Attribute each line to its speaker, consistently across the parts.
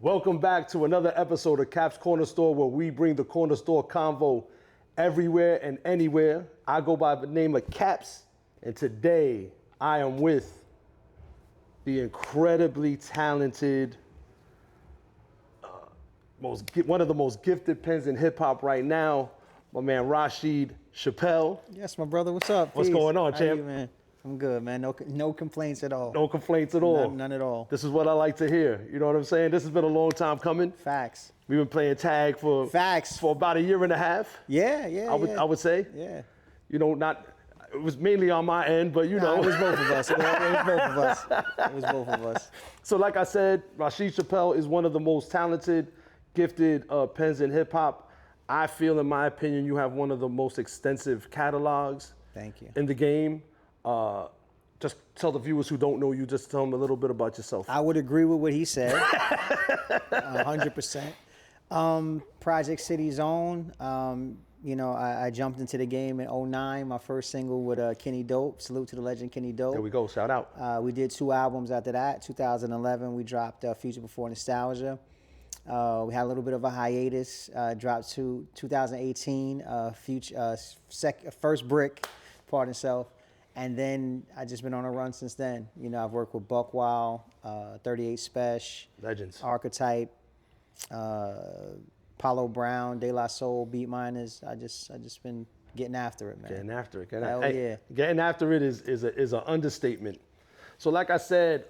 Speaker 1: Welcome back to another episode of Caps Cornerstore, where we bring the corner store convo everywhere and anywhere. I go by the name of Caps, and today I am with the incredibly talented, one of the most gifted pens in hip hop right now, my man Rasheed Chappell.
Speaker 2: Yes, my brother. What's up?
Speaker 1: What's
Speaker 2: Peace.
Speaker 1: going on,
Speaker 2: How
Speaker 1: champ?
Speaker 2: you, man? I'm good, man. No complaints at all.
Speaker 1: No complaints at all.
Speaker 2: None at all.
Speaker 1: This is what I like to hear. You know what I'm saying? This has been a long time coming.
Speaker 2: Facts.
Speaker 1: We've been playing tag for about a year and a half.
Speaker 2: Yeah.
Speaker 1: I would say.
Speaker 2: Yeah.
Speaker 1: You know, it was mainly on my end, but you know.
Speaker 2: It was both of us. It was both of us.
Speaker 1: So like I said, Rasheed Chappell is one of the most talented, gifted pens in hip hop. I feel, in my opinion, you have one of the most extensive catalogs.
Speaker 2: Thank you.
Speaker 1: In the game. Just tell the viewers who don't know you, just tell them a little bit about yourself.
Speaker 2: I would agree with what he said. 100%. Project City's own. I jumped into the game in 2009. My first single with Kenny Dope. Salute to the legend Kenny Dope.
Speaker 1: There we go. Shout out.
Speaker 2: We did 2 albums after that. 2011, we dropped Future Before Nostalgia. We had a little bit of a hiatus. Dropped to 2018. First Brick, Pardon Self. And then I just been on a run since then. You know, I've worked with Buck Wild, 38 Special,
Speaker 1: Legends,
Speaker 2: Archetype, Paulo Brown, De La Soul, Beat Miners. I just been getting after it, man.
Speaker 1: Getting after it.
Speaker 2: Getting
Speaker 1: after it is an understatement. So like I said,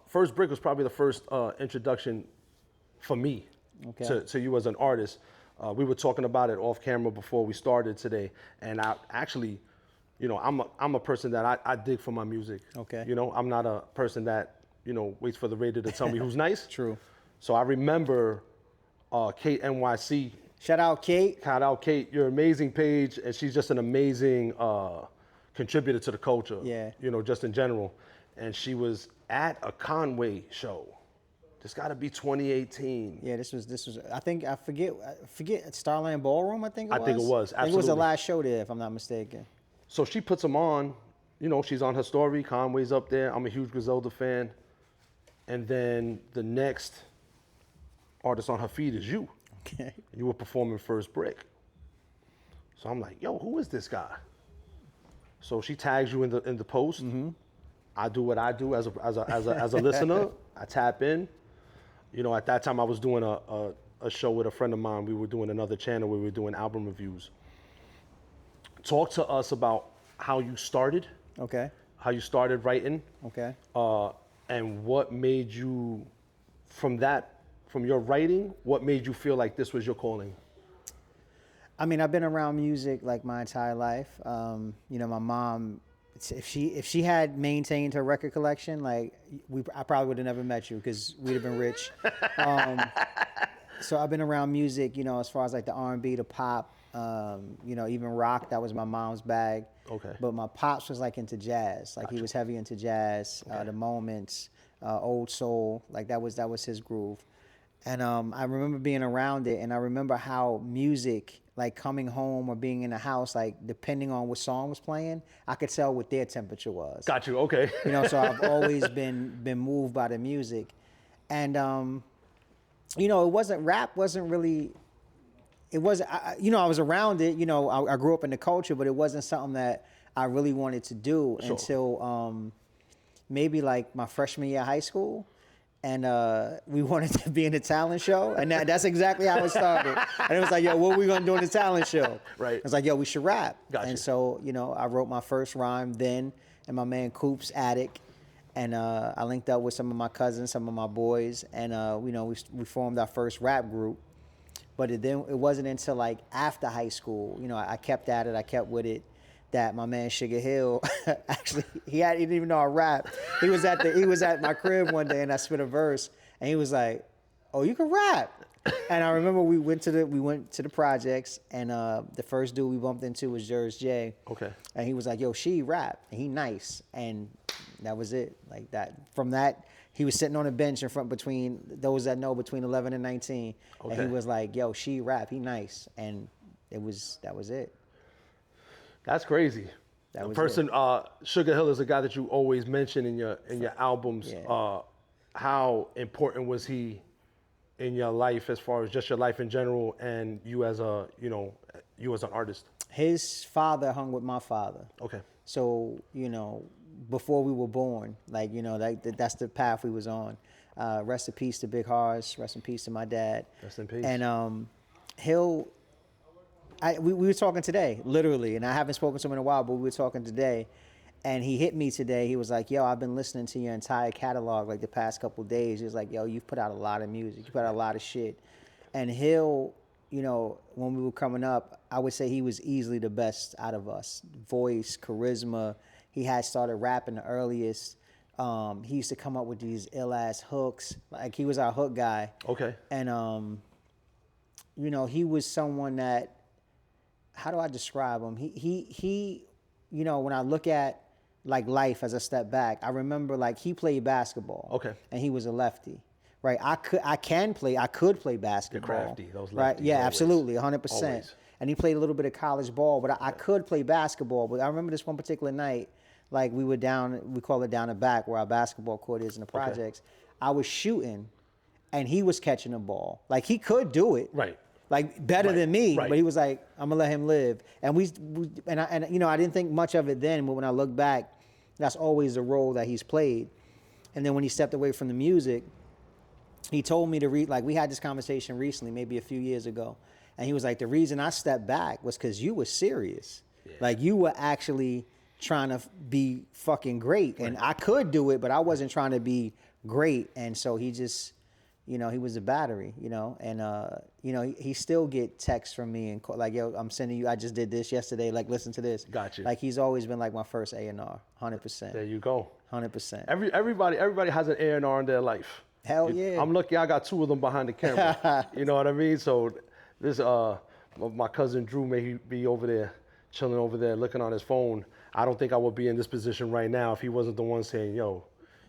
Speaker 1: First Brick was probably the first introduction for me to you as an artist. We were talking about it off camera before we started today, and I actually, you know, I'm a person that I dig for my music.
Speaker 2: Okay.
Speaker 1: You know, I'm not a person that, you know, waits for the radio to tell me who's nice.
Speaker 2: True.
Speaker 1: So I remember Kate NYC.
Speaker 2: Shout out Kate.
Speaker 1: Shout out Kate. Your amazing page, and she's just an amazing contributor to the culture.
Speaker 2: Yeah.
Speaker 1: You know, just in general. And she was at a Conway show. This got to be 2018.
Speaker 2: Yeah, this was. I forget Starland Ballroom. I think it was.
Speaker 1: I think it was. Absolutely.
Speaker 2: I think it was the last show there, if I'm not mistaken.
Speaker 1: So she puts them on, you know, she's on her story, Conway's up there, I'm a huge Griselda fan. And then the next artist on her feed is you.
Speaker 2: Okay.
Speaker 1: You were performing First Brick. So I'm like, yo, who is this guy? So she tags you in the post. Mm-hmm. I do what I do as a listener. I tap in. You know, at that time I was doing a show with a friend of mine. We were doing another channel where we were doing album reviews. Talk to us about how you started.
Speaker 2: Okay.
Speaker 1: How you started writing.
Speaker 2: Okay.
Speaker 1: And what made you, from your writing, what made you feel like this was your calling?
Speaker 2: I mean, I've been around music like my entire life. You know, my mom, if she had maintained her record collection, like I probably would have never met you because we'd have been rich. So I've been around music, you know, as far as like the R&B, the pop, you know, even rock. That was my mom's bag.
Speaker 1: Okay.
Speaker 2: But my pops was like into jazz. Like he was heavy into jazz,
Speaker 1: Okay.
Speaker 2: the Moments, old soul. Like that was his groove. And I remember being around it, and I remember how music, like coming home or being in the house, like depending on what song was playing, I could tell what their temperature was.
Speaker 1: Got you. Okay.
Speaker 2: You know, so I've always been moved by the music, and you know, rap wasn't really. It wasn't, you know, I was around it, you know, I grew up in the culture, but it wasn't something that I really wanted to do until maybe like my freshman year of high school. And we wanted to be in a talent show. And that's exactly how it started. And it was like, yo, what are we going to do in the talent show?
Speaker 1: Right.
Speaker 2: It was like, yo, we should rap.
Speaker 1: Gotcha.
Speaker 2: And so, you know, I wrote my first rhyme then in my man Coop's attic. And I linked up with some of my cousins, some of my boys. And, you know, we formed our first rap group. But it wasn't until like after high school, you know, I kept at it, I kept with it, that my man Sugar Hill, actually, he didn't even know I rap. He was at my crib one day and I spit a verse and he was like, "Oh, you can rap." And I remember we went to the projects and the first dude we bumped into was Jers J.
Speaker 1: Okay.
Speaker 2: And he was like, "Yo, she rap," and he nice, and that was it. Like that. From that, he was sitting on a bench in front between those that know between 11 and 19, and he was like, "Yo, she rap, he nice," and that was it.
Speaker 1: That's crazy.
Speaker 2: That was
Speaker 1: person. Sugar Hill is a guy that you always mention in your albums.
Speaker 2: Yeah.
Speaker 1: How important was he in your life as far as just your life in general and you as a, you as an artist?
Speaker 2: His father hung with my father.
Speaker 1: Okay.
Speaker 2: So, before we were born, that's the path we was on. Rest in peace to Big Horace. Rest in peace to my dad.
Speaker 1: Rest in peace.
Speaker 2: And we were talking today, literally, and I haven't spoken to him in a while, but we were talking today. And he hit me today. He was like, yo, I've been listening to your entire catalog like the past couple of days. He was like, yo, you've put out a lot of music. You put out a lot of shit. And when we were coming up, I would say he was easily the best out of us. Voice, charisma. He had started rapping the earliest. He used to come up with these ill-ass hooks. Like, he was our hook guy.
Speaker 1: Okay.
Speaker 2: And, he was someone that, how do I describe him? He when I look at, like, life as I step back, I remember, like, he played basketball.
Speaker 1: Okay.
Speaker 2: And he was a lefty. Right, I could play basketball.
Speaker 1: You're crafty, those lefties.
Speaker 2: Right, yeah,
Speaker 1: always.
Speaker 2: Absolutely, 100%.
Speaker 1: Always.
Speaker 2: And he played a little bit of college ball, but I could play basketball. But I remember this one particular night, like, we call it down the back where our basketball court is in the projects. Okay. I was shooting, and he was catching the ball. Like, he could do it.
Speaker 1: Right.
Speaker 2: Like, better than me,
Speaker 1: right.
Speaker 2: But he was like, I'm gonna let him live. And I didn't think much of it then, but when I look back, that's always the role that he's played. And then when he stepped away from the music, he told me to read, like, we had this conversation recently, maybe a few years ago. And he was like, the reason I stepped back was because you were serious. Yeah. Like, you were actually trying to be fucking great. Right. And I could do it, but I wasn't trying to be great. And so he just, he was a battery, and, he still get texts from me and like, yo, I'm sending you, I just did this yesterday. Like, listen to this.
Speaker 1: Gotcha.
Speaker 2: Like, he's always been like my first A&R, 100%.
Speaker 1: There you go.
Speaker 2: 100%.
Speaker 1: Everybody has an A&R in their life.
Speaker 2: Hell yeah.
Speaker 1: I'm lucky I got 2 of them behind the camera. You know what I mean? So this, my cousin Drew may be over there, chilling over there, looking on his phone. I don't think I would be in this position right now if he wasn't the one saying, yo,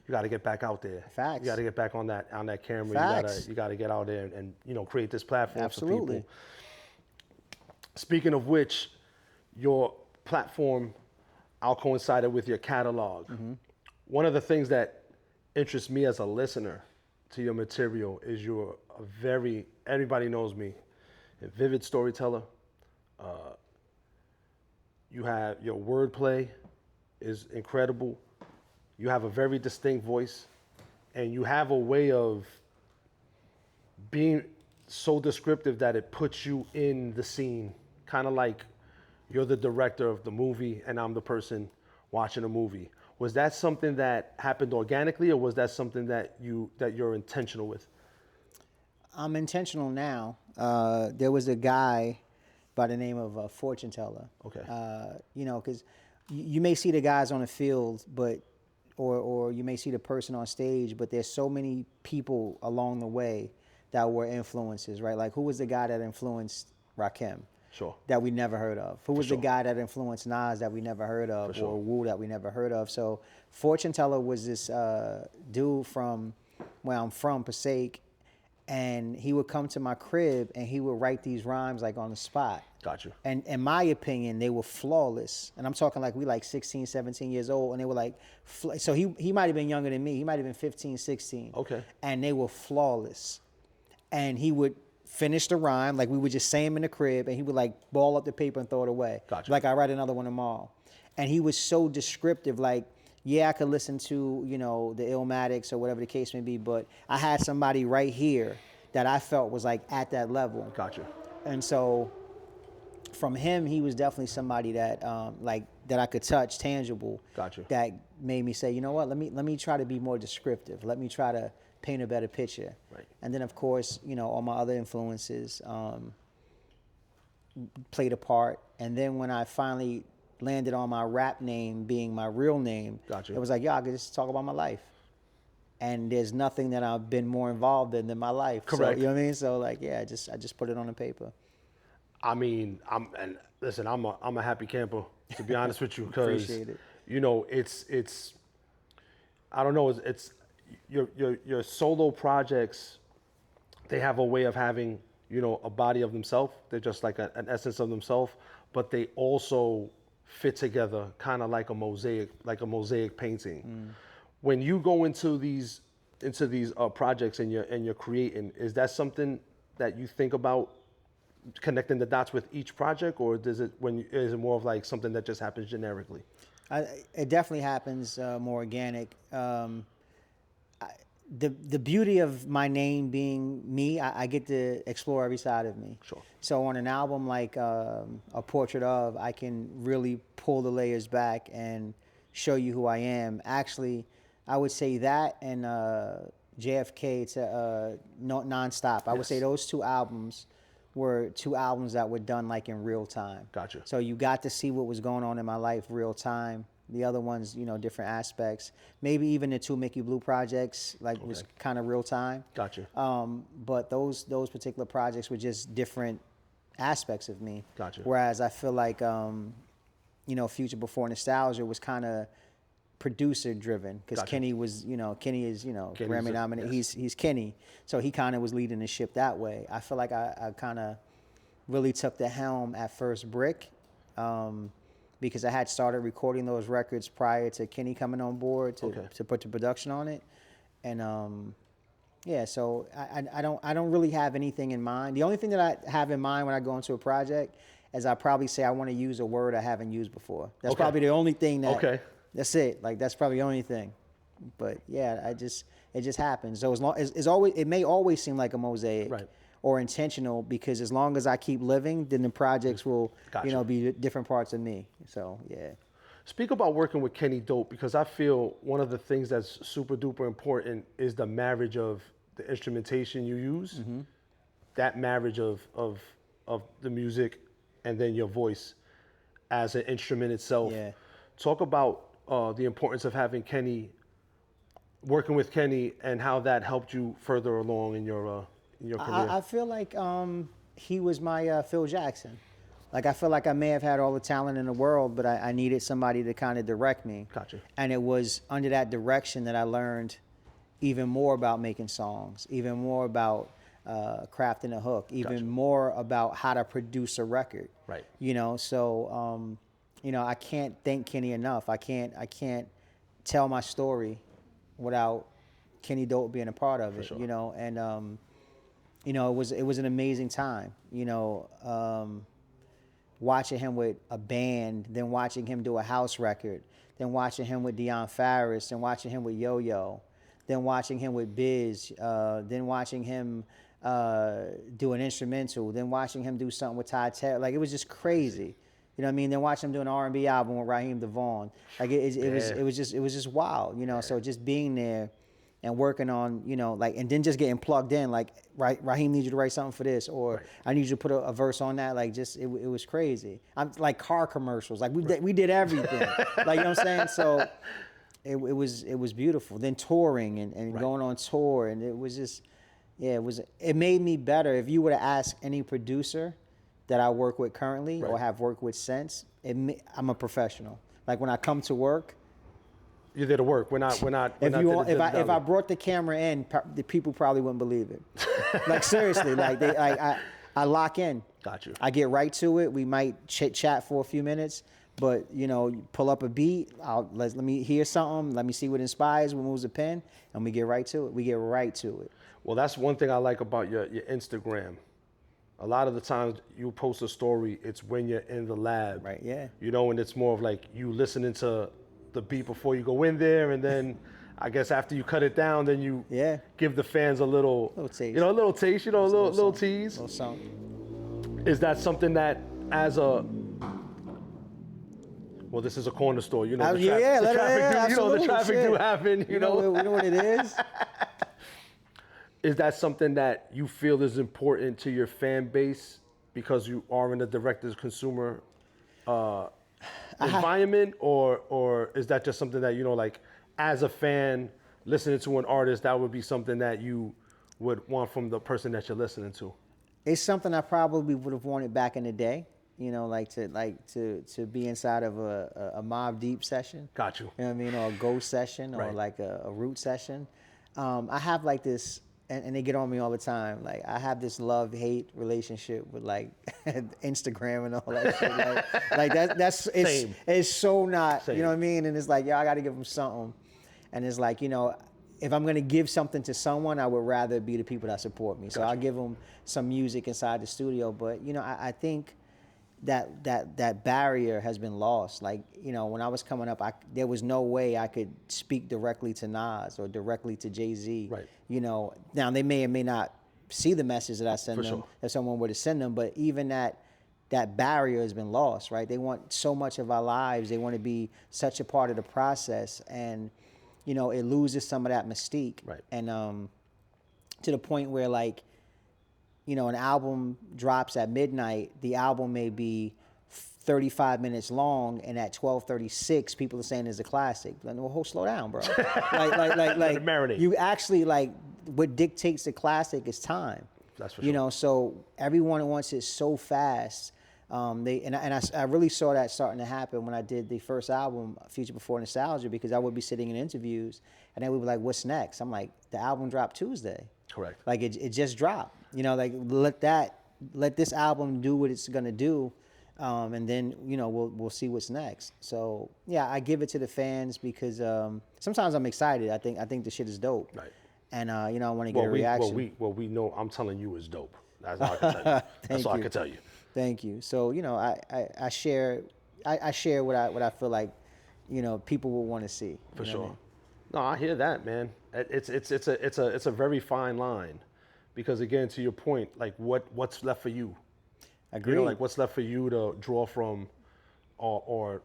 Speaker 1: you got to get back out there.
Speaker 2: Facts.
Speaker 1: You got to get back on that camera.
Speaker 2: Facts.
Speaker 1: You got to get out there and create this platform
Speaker 2: Absolutely.
Speaker 1: for people. Speaking of which, your platform coincided with your catalog. Mm-hmm. One of the things that interests me as a listener to your material is you're everybody knows me, a vivid storyteller. You have your wordplay is incredible. You have a very distinct voice, and you have a way of being so descriptive that it puts you in the scene, kind of like you're the director of the movie and I'm the person watching a movie. Was that something that happened organically, or was that something that you're intentional with?
Speaker 2: I'm intentional now. There was a guy by the name of Fortune Teller.
Speaker 1: Okay.
Speaker 2: Because you may see the guys on the field, but or you may see the person on stage, but there's so many people along the way that were influences, right? Like, who was the guy that influenced Rakim?
Speaker 1: Sure.
Speaker 2: That we never heard of? Who was the guy that influenced Nas that we never heard of?
Speaker 1: Sure.
Speaker 2: Or Wu that we never heard of? So Fortune Teller was this dude from where I'm from, Passaic, and he would come to my crib and he would write these rhymes like on the spot.
Speaker 1: Got you.
Speaker 2: And in my opinion, they were flawless. And I'm talking like we like 16, 17 years old, and they were like, so he might have been younger than me. He might have been 15, 16.
Speaker 1: Okay.
Speaker 2: And they were flawless. And he would finish the rhyme, like we would just say him in the crib, and he would like ball up the paper and throw it away.
Speaker 1: Gotcha.
Speaker 2: Like, I write another one tomorrow. And he was so descriptive, like, yeah, I could listen to, the Illmatics or whatever the case may be, but I had somebody right here that I felt was like at that level.
Speaker 1: Gotcha.
Speaker 2: And so from him, he was definitely somebody that that I could touch, tangible.
Speaker 1: Gotcha.
Speaker 2: That made me say, you know what, let me try to be more descriptive. Let me try to paint a better picture.
Speaker 1: Right.
Speaker 2: And then, of course, all my other influences played a part. And then when I finally landed on my rap name being my real name,
Speaker 1: Gotcha.
Speaker 2: It was like, I could just talk about my life. And there's nothing that I've been more involved in than my life.
Speaker 1: Correct.
Speaker 2: So, you know what I mean? So, like, yeah, I just put it on the paper.
Speaker 1: I mean, I'm a happy camper, to be honest with you, because
Speaker 2: Appreciate it.
Speaker 1: It's I don't know, it's your solo projects, they have a way of having, a body of themselves. They're just like an essence of themselves, but they also fit together kind of like a mosaic painting. When you go into these into these projects and you're creating, is that something that you think about connecting the dots with each project, or is it more of like something that just happens generically?
Speaker 2: It definitely happens more organic. The beauty of my name being me, I get to explore every side of me.
Speaker 1: Sure.
Speaker 2: So on an album like A Portrait Of, I can really pull the layers back and show you who I am. Actually, I would say that and JFK to Nonstop. I would say those two albums were two albums that were done like in real time.
Speaker 1: Gotcha.
Speaker 2: So you got to see what was going on in my life real time. The other ones, different aspects. Maybe even the two Mickey Blue projects, was kind of real time.
Speaker 1: Gotcha.
Speaker 2: But those particular projects were just different aspects of me.
Speaker 1: Gotcha.
Speaker 2: Whereas I feel like, Future Before Nostalgia was kind of producer driven because
Speaker 1: Gotcha.
Speaker 2: Kenny was, Kenny is, Grammy nominated.
Speaker 1: Yes.
Speaker 2: He's Kenny, so he kind of was leading the ship that way. I feel like I kind of really took the helm at First Brick. Because I had started recording those records prior to Kenny coming on board to put the production on it, and so I don't really have anything in mind. The only thing that I have in mind when I go into a project is I probably say I want to use a word I haven't used before. That's probably the only thing that. That's it. Like that's probably the only thing. But yeah, it just happens. So as long as always, it may always seem like a mosaic.
Speaker 1: Right.
Speaker 2: Or intentional, because as long as I keep living, then the projects will, be different parts of me. So, yeah.
Speaker 1: Speak about working with Kenny Dope, because I feel one of the things that's super duper important is the marriage of the instrumentation you use, that marriage of the music and then your voice as an instrument itself.
Speaker 2: Yeah.
Speaker 1: Talk about the importance of having working with Kenny, and how that helped you further along in your career.
Speaker 2: I feel like he was my Phil Jackson. Like I feel like I may have had all the talent in the world, but I needed somebody to kind of direct me.
Speaker 1: Gotcha.
Speaker 2: And it was under that direction that I learned even more about making songs, even more about crafting a hook, even more about how to produce a record.
Speaker 1: Right.
Speaker 2: So I can't thank Kenny enough. I can't tell my story without Kenny Dope being a part of it.
Speaker 1: For sure.
Speaker 2: And it was an amazing time. Watching him with a band, then watching him do a house record, then watching him with Deion Farris, then watching him with Yo-Yo, then watching him with Biz, then watching him do an instrumental, then watching him do something with Ty Terry. Like it was just crazy. You know what I mean? Then watching him do an R&B album with Raheem DeVaughn. Like it was just wild. So just being there and working on, and then just getting plugged in, like, Raheem needs you to write something for this, or I need you to put a verse on that. Like, just, it was crazy. I'm like car commercials. Like, we did everything. Like, you know what I'm saying? So it was beautiful. Then touring and going on tour. And it was just, it made me better. If you were to ask any producer that I work with currently or have worked with since, I'm a professional. Like, when I come to work,
Speaker 1: you're there to work. We're not.
Speaker 2: If I brought the camera in, the people probably wouldn't believe it. Like seriously, like I lock in.
Speaker 1: Got you.
Speaker 2: I get right to it. We might chat for a few minutes, but you pull up a beat. Let me hear something. Let me see what inspires, what moves the pen, and we get right to it. We get right to it.
Speaker 1: Well, that's one thing I like about your Instagram. A lot of the times you post a story, it's when you're in the lab.
Speaker 2: Right. Yeah.
Speaker 1: And it's more of like you listening to the beat before you go in there, and then I guess after you cut it down, then you give the fans a little taste, a little taste, a little tease.
Speaker 2: Little something.
Speaker 1: Is that something that as a this is a corner store, the traffic do happen,
Speaker 2: We know what it is.
Speaker 1: Is that something that you feel is important to your fan base because you are in the direct-to-consumer environment, or is that just something that like as a fan listening to an artist, that would be something that you would want from the person that you're listening to?
Speaker 2: It's something I probably would have wanted back in the day. To be inside of a Mobb Deep session.
Speaker 1: Got you.
Speaker 2: You know what I mean, or a Ghost session, or like a Root session. I have like this. And they get on me all the time. Like, I have this love-hate relationship with like Instagram and all that shit. Like it's so not. Same. You know what I mean? And it's like, I got to give them something. And it's like, if I'm gonna give something to someone, I would rather it be the people that support me. So I'll give them some music inside the studio. But you know, I think that barrier has been lost. Like, you know, when I was coming up, there was no way I could speak directly to Nas or directly to Jay-Z.
Speaker 1: Right.
Speaker 2: You know, now they may or may not see the message that I send
Speaker 1: For
Speaker 2: them
Speaker 1: sure.
Speaker 2: if someone were to send them, but even that barrier has been lost, right? They want so much of our lives. They want to be such a part of the process, and you know, it loses some of that mystique.
Speaker 1: Right.
Speaker 2: And to the point where, like, you know, an album drops at midnight, the album may be 35 minutes long, and at 12:36, people are saying it's a classic. Like, well, slow down, bro. like
Speaker 1: marinate.
Speaker 2: You actually, like, what dictates the classic is time.
Speaker 1: That's for sure.
Speaker 2: You know, so everyone wants it so fast. I really saw that starting to happen when I did the first album, Future Before Nostalgia, because I would be sitting in interviews, and they would be like, "What's next?" I'm like, "The album dropped Tuesday."
Speaker 1: Correct.
Speaker 2: Like it just dropped. You know, like let this album do what it's gonna do, and then you know we'll see what's next. So yeah, I give it to the fans because sometimes I'm excited. I think the shit is dope.
Speaker 1: Right.
Speaker 2: And you know, I want to get a reaction.
Speaker 1: We know. I'm telling you, is dope. That's all I can tell you. That's all I can tell you.
Speaker 2: Thank you. So you know, I share what I feel like, you know, people will want to see.
Speaker 1: For
Speaker 2: you know
Speaker 1: sure.
Speaker 2: what I mean?
Speaker 1: No, I hear that, man. It's a very fine line, because again, to your point, like what's left for you?
Speaker 2: Agreed.
Speaker 1: You know, like what's left for you to draw from, or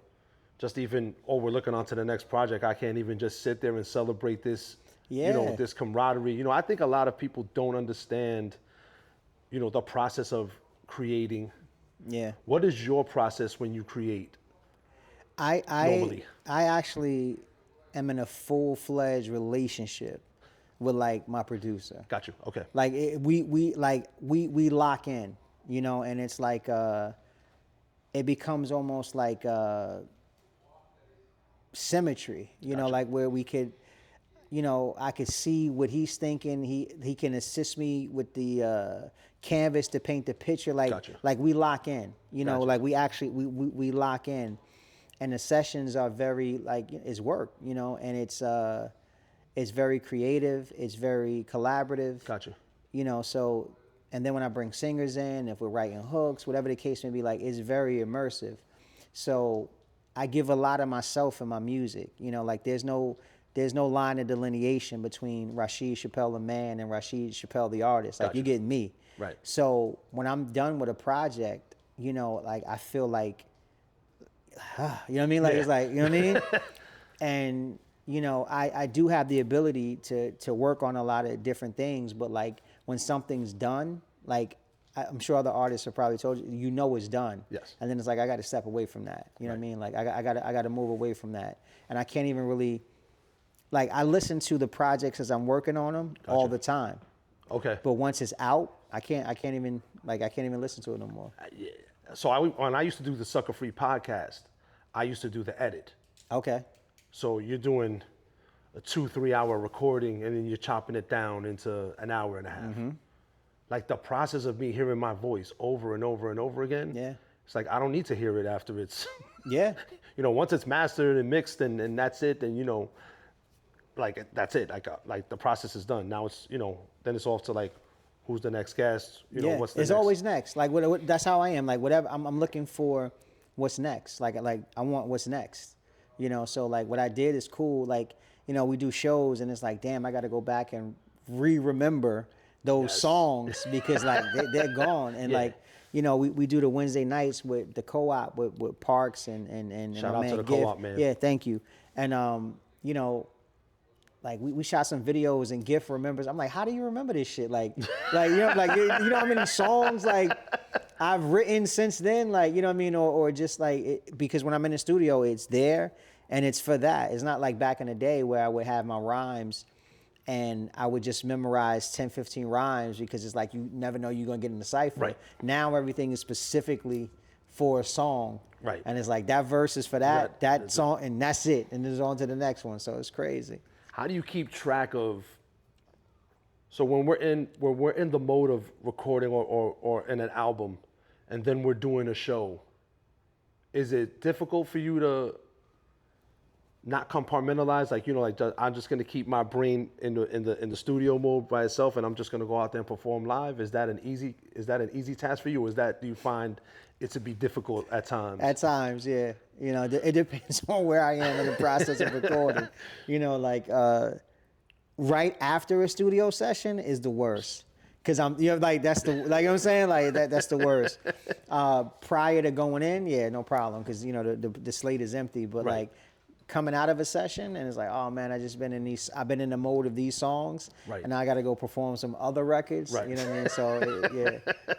Speaker 1: just even, we're looking on to the next project. I can't even just sit there and celebrate this. You know,
Speaker 2: Yeah.
Speaker 1: this camaraderie. You know, I think a lot of people don't understand, you know, the process of creating.
Speaker 2: Yeah.
Speaker 1: What is your process when you create? Normally.
Speaker 2: I actually am in a full-fledged relationship with, like, my producer.
Speaker 1: Got you. Okay.
Speaker 2: Like we lock in, you know, and it's like it becomes almost like symmetry, you know,
Speaker 1: Gotcha.
Speaker 2: like where we could, you know, I could see what he's thinking. He can assist me with the canvas to paint the picture. Like
Speaker 1: Gotcha.
Speaker 2: like we lock in, you know,
Speaker 1: Gotcha.
Speaker 2: like we actually we lock in, and the sessions are very, like, it's work, you know, and it's very creative, it's very collaborative.
Speaker 1: Gotcha.
Speaker 2: You know, so, and then when I bring singers in, if we're writing hooks, whatever the case may be, like, it's very immersive. So I give a lot of myself in my music, you know, like there's no line of delineation between Rasheed Chappell the man and Rasheed Chappell the artist. Like,
Speaker 1: Gotcha.
Speaker 2: you're getting me.
Speaker 1: Right.
Speaker 2: So when I'm done with a project, you know, like I feel like, you know what I mean? Like,
Speaker 1: Yeah.
Speaker 2: it's like, you know what I mean? And, you know, I do have the ability to work on a lot of different things, but like when something's done, like I'm sure other artists have probably told you, you know it's done.
Speaker 1: Yes.
Speaker 2: And then it's like, I got to step away from that. You know what I mean? Like I got to move away from that. And I can't even really, like, I listen to the projects as I'm working on them all
Speaker 1: Gotcha.
Speaker 2: the time.
Speaker 1: Okay.
Speaker 2: But once it's out, I can't even listen to it no more.
Speaker 1: Yeah. So when I used to do the Sucker Free podcast, I used to do the edit.
Speaker 2: Okay.
Speaker 1: So you're doing a 2-3 hour recording, and then you're chopping it down into an hour and a half.
Speaker 2: Mm-hmm.
Speaker 1: Like the process of me hearing my voice over and over and over again.
Speaker 2: Yeah.
Speaker 1: It's like, I don't need to hear it after it's,
Speaker 2: Yeah.
Speaker 1: you know, once it's mastered and mixed and that's it, then, you know, like that's it. Like the process is done. Now it's, you know, then it's off to like, who's the next guest? You know, what's the
Speaker 2: it's
Speaker 1: next?
Speaker 2: always next. Like what, that's how I am. Like whatever, I'm looking for what's next. Like I want what's next. You know, so like what I did is cool. Like, you know, we do shows and it's like, damn, I got to go back and remember those songs because like they're gone. And
Speaker 1: Yeah.
Speaker 2: like, you know, we do the Wednesday nights with the co-op with Parks and
Speaker 1: Shout
Speaker 2: my
Speaker 1: out
Speaker 2: man
Speaker 1: to the
Speaker 2: Giff.
Speaker 1: co-op, man.
Speaker 2: Yeah, thank you. And you know, like we shot some videos and Giff remembers. I'm like, how do you remember this shit? Like you know, like you know how many songs like I've written since then, like, you know what I mean, or just like because when I'm in the studio, it's there and it's for that. It's not like back in the day where I would have my rhymes and I would just memorize 10, 15 rhymes because it's like you never know you're gonna get in the cipher.
Speaker 1: Right.
Speaker 2: Now everything is specifically for a song.
Speaker 1: Right.
Speaker 2: And it's like that verse is for that song, and that's it. And then it's on to the next one. So it's crazy.
Speaker 1: How do you keep track of? So when we're in the mode of recording or in an album, and then we're doing a show, is it difficult for you to not compartmentalized, like, you know, like I'm just gonna keep my brain in the studio mode by itself, and I'm just gonna go out there and perform live? Is that an easy task for you, or do you find it to be difficult at times?
Speaker 2: At times, yeah. You know, it depends on where I am in the process of recording. You know, like right after a studio session is the worst. Cause I'm, you know, like that's the, like, you know what I'm saying, like that's the worst. Prior to going in, yeah, no problem, cause you know the slate is empty. But
Speaker 1: Right.
Speaker 2: like coming out of a session and it's like, oh man, I've been in the mode of these songs,
Speaker 1: Right.
Speaker 2: and now I got to go perform some other records.
Speaker 1: Right.
Speaker 2: You know what I mean? So yeah,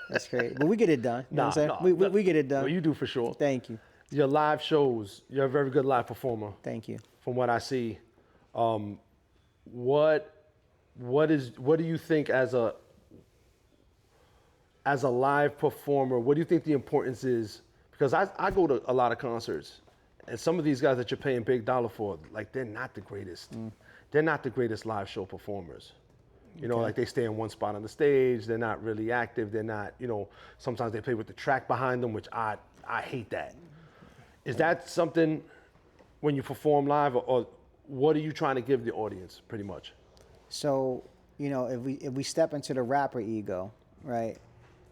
Speaker 2: that's great. But we get it done. You know what I'm saying? We get it done.
Speaker 1: Well, you do for sure.
Speaker 2: Thank you.
Speaker 1: Your live shows, you're a very good live performer.
Speaker 2: Thank you.
Speaker 1: From what I see, what do you think as a live performer? What do you think the importance is? Because I go to a lot of concerts, and some of these guys that you're paying big dollar for, like, they're not the greatest. They're not the greatest live show performers. You know, like, they stay in one spot on the stage. They're not really active. They're not, you know, sometimes they play with the track behind them, which I hate that. Is that something when you perform live, or what are you trying to give the audience, pretty much?
Speaker 2: So, you know, if we step into the rapper ego, right?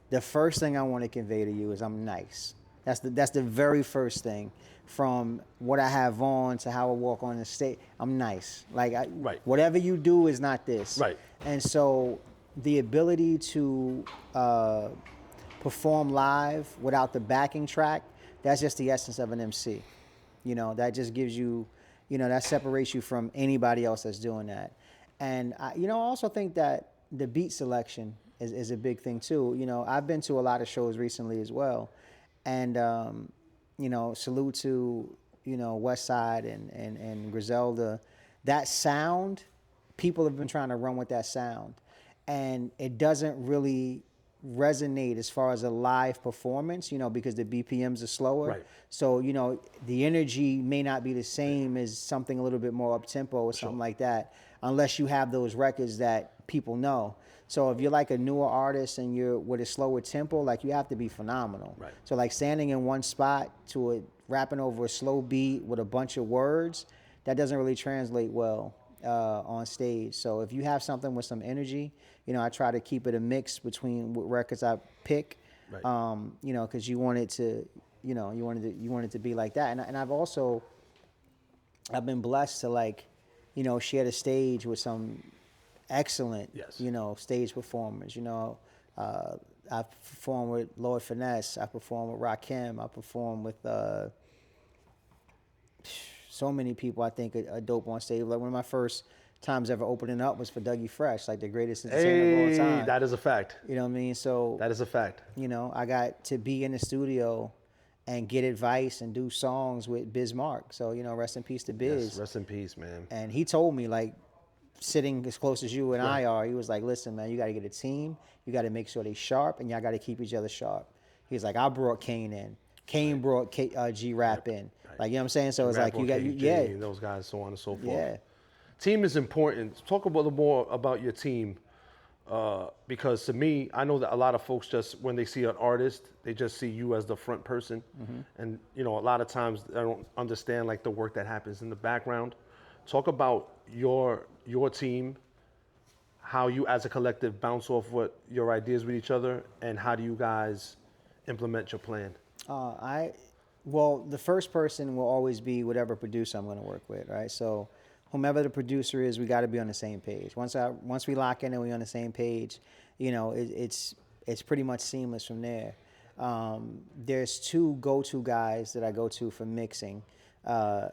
Speaker 2: The first thing I want to convey to you is I'm nice. That's the very first thing. From what I have on to how I walk on the stage, I'm nice. Like,
Speaker 1: Right.
Speaker 2: Whatever you do is not this.
Speaker 1: Right.
Speaker 2: And so the ability to perform live without the backing track, that's just the essence of an MC. You know, that just gives you, you know, that separates you from anybody else that's doing that. And I also think that the beat selection is a big thing too. You know, I've been to a lot of shows recently as well, and you know, salute to, you know, West Side and Griselda. That sound, people have been trying to run with that sound, and it doesn't really resonate as far as a live performance, you know, because the BPMs are slower.
Speaker 1: Right.
Speaker 2: So, you know, the energy may not be the same as something a little bit more up tempo or something like that, unless you have those records that people know. So if you're like a newer artist and you're with a slower tempo, like, you have to be phenomenal.
Speaker 1: Right.
Speaker 2: So like standing in one spot to rapping over a slow beat with a bunch of words, that doesn't really translate well on stage. So if you have something with some energy, you know, I try to keep it a mix between what records I pick,
Speaker 1: Right.
Speaker 2: you know, because you want it to, you know, you want it to be like that. And I've been blessed to, like, you know, share the stage with some excellent,
Speaker 1: Yes.
Speaker 2: you know, stage performers. You know, I performed with Lord Finesse. I performed with Rakim. I performed with so many people I think are dope on stage. Like, one of my first times ever opening up was for Dougie Fresh, like the greatest entertainer of all time.
Speaker 1: That is a fact.
Speaker 2: You know what I mean? So
Speaker 1: That is a fact.
Speaker 2: you know, I got to be in the studio and get advice and do songs with Biz Mark. So, you know, rest in peace to Biz.
Speaker 1: Yes, rest in peace, man.
Speaker 2: And he told me, like, sitting as close as you and I are, he was like, listen, man, you got to get a team. You got to make sure they sharp, and y'all got to keep each other sharp. He's like, I brought Kane in. Kane brought G-Rap in.
Speaker 1: Right.
Speaker 2: Like, you know what I'm saying? So it's like, you got,
Speaker 1: and those guys, so on and so forth.
Speaker 2: Yeah.
Speaker 1: Team is important. Talk a little more about your team, because to me, I know that a lot of folks just, when they see an artist, they just see you as the front person. And, you know, a lot of times they don't understand, like, the work that happens in the background. Talk about your team, how you as a collective bounce off what your ideas with each other, and how do you guys implement your plan?
Speaker 2: Well, the first person will always be whatever producer I'm going to work with, right? So whomever the producer is, we got to be on the same page. Once we lock in and we're on the same page, you know, it's pretty much seamless from there. There's two go-to guys that I go to for mixing,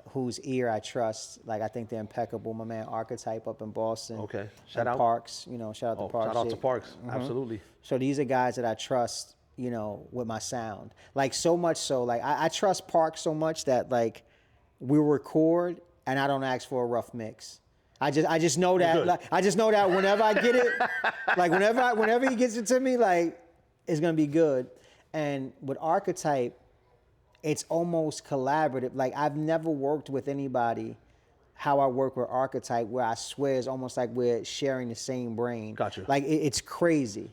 Speaker 2: whose ear I trust. Like, I think they're impeccable. My man Archetype up in Boston.
Speaker 1: Okay. Shout
Speaker 2: and
Speaker 1: out.
Speaker 2: Parks, you know, shout out to Parks.
Speaker 1: Shout out to Parks. Absolutely.
Speaker 2: So these are guys that I trust, you know, with my sound. Like, so much so, like, I trust Parks so much that, like, we record and I don't ask for a rough mix. I just know that. Like, I just know that whenever I get it, like, whenever he gets it to me, like, it's gonna be good. And with Archetype, it's almost collaborative. Like, I've never worked with anybody how I work with Archetype, where I swear it's almost like we're sharing the same brain.
Speaker 1: Gotcha.
Speaker 2: Like, it's crazy.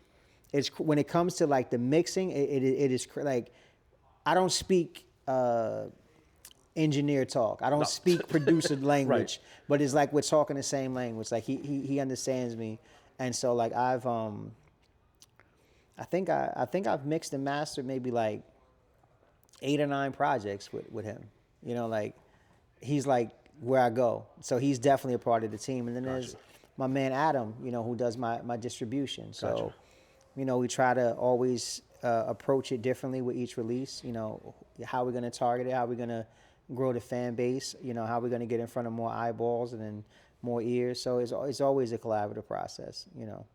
Speaker 2: It's, when it comes to, like, the mixing, it is like, I don't speak engineer talk. I don't speak producer language,
Speaker 1: Right.
Speaker 2: but it's like we're talking the same language. Like he understands me, and so like I think I've mixed and mastered maybe like 8 or 9 projects with him. You know, like he's like where I go. So he's definitely a part of the team. And then there's my man Adam, you know, who does my distribution. So,
Speaker 1: Gotcha.
Speaker 2: you know, we try to always approach it differently with each release. You know, how we're gonna target it, how we're gonna grow the fan base. You know, how we're gonna get in front of more eyeballs and then more ears. So it's always a collaborative process. You know,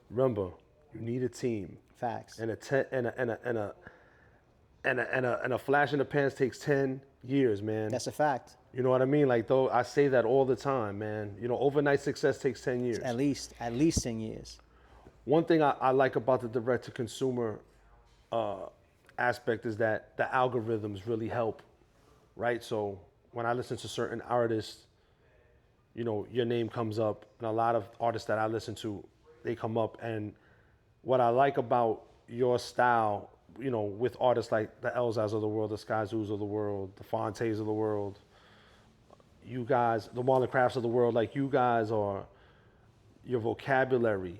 Speaker 1: Remember, you need a team.
Speaker 2: facts.
Speaker 1: And a flash in the pants takes 10 years, man.
Speaker 2: That's a fact.
Speaker 1: You know what I mean? Like, though, I say that all the time, man. You know, overnight success takes 10 years.
Speaker 2: At least 10 years.
Speaker 1: One thing I like about the direct-to-consumer aspect is that the algorithms really help, right? So when I listen to certain artists, you know, your name comes up, and a lot of artists that I listen to, they come up. And what I like about your style, you know, with artists like the Elzas of the world, the Sky Zoos of the world, the Fontes of the world, you guys, the Marlon Crafts of the world, like you guys are, your vocabulary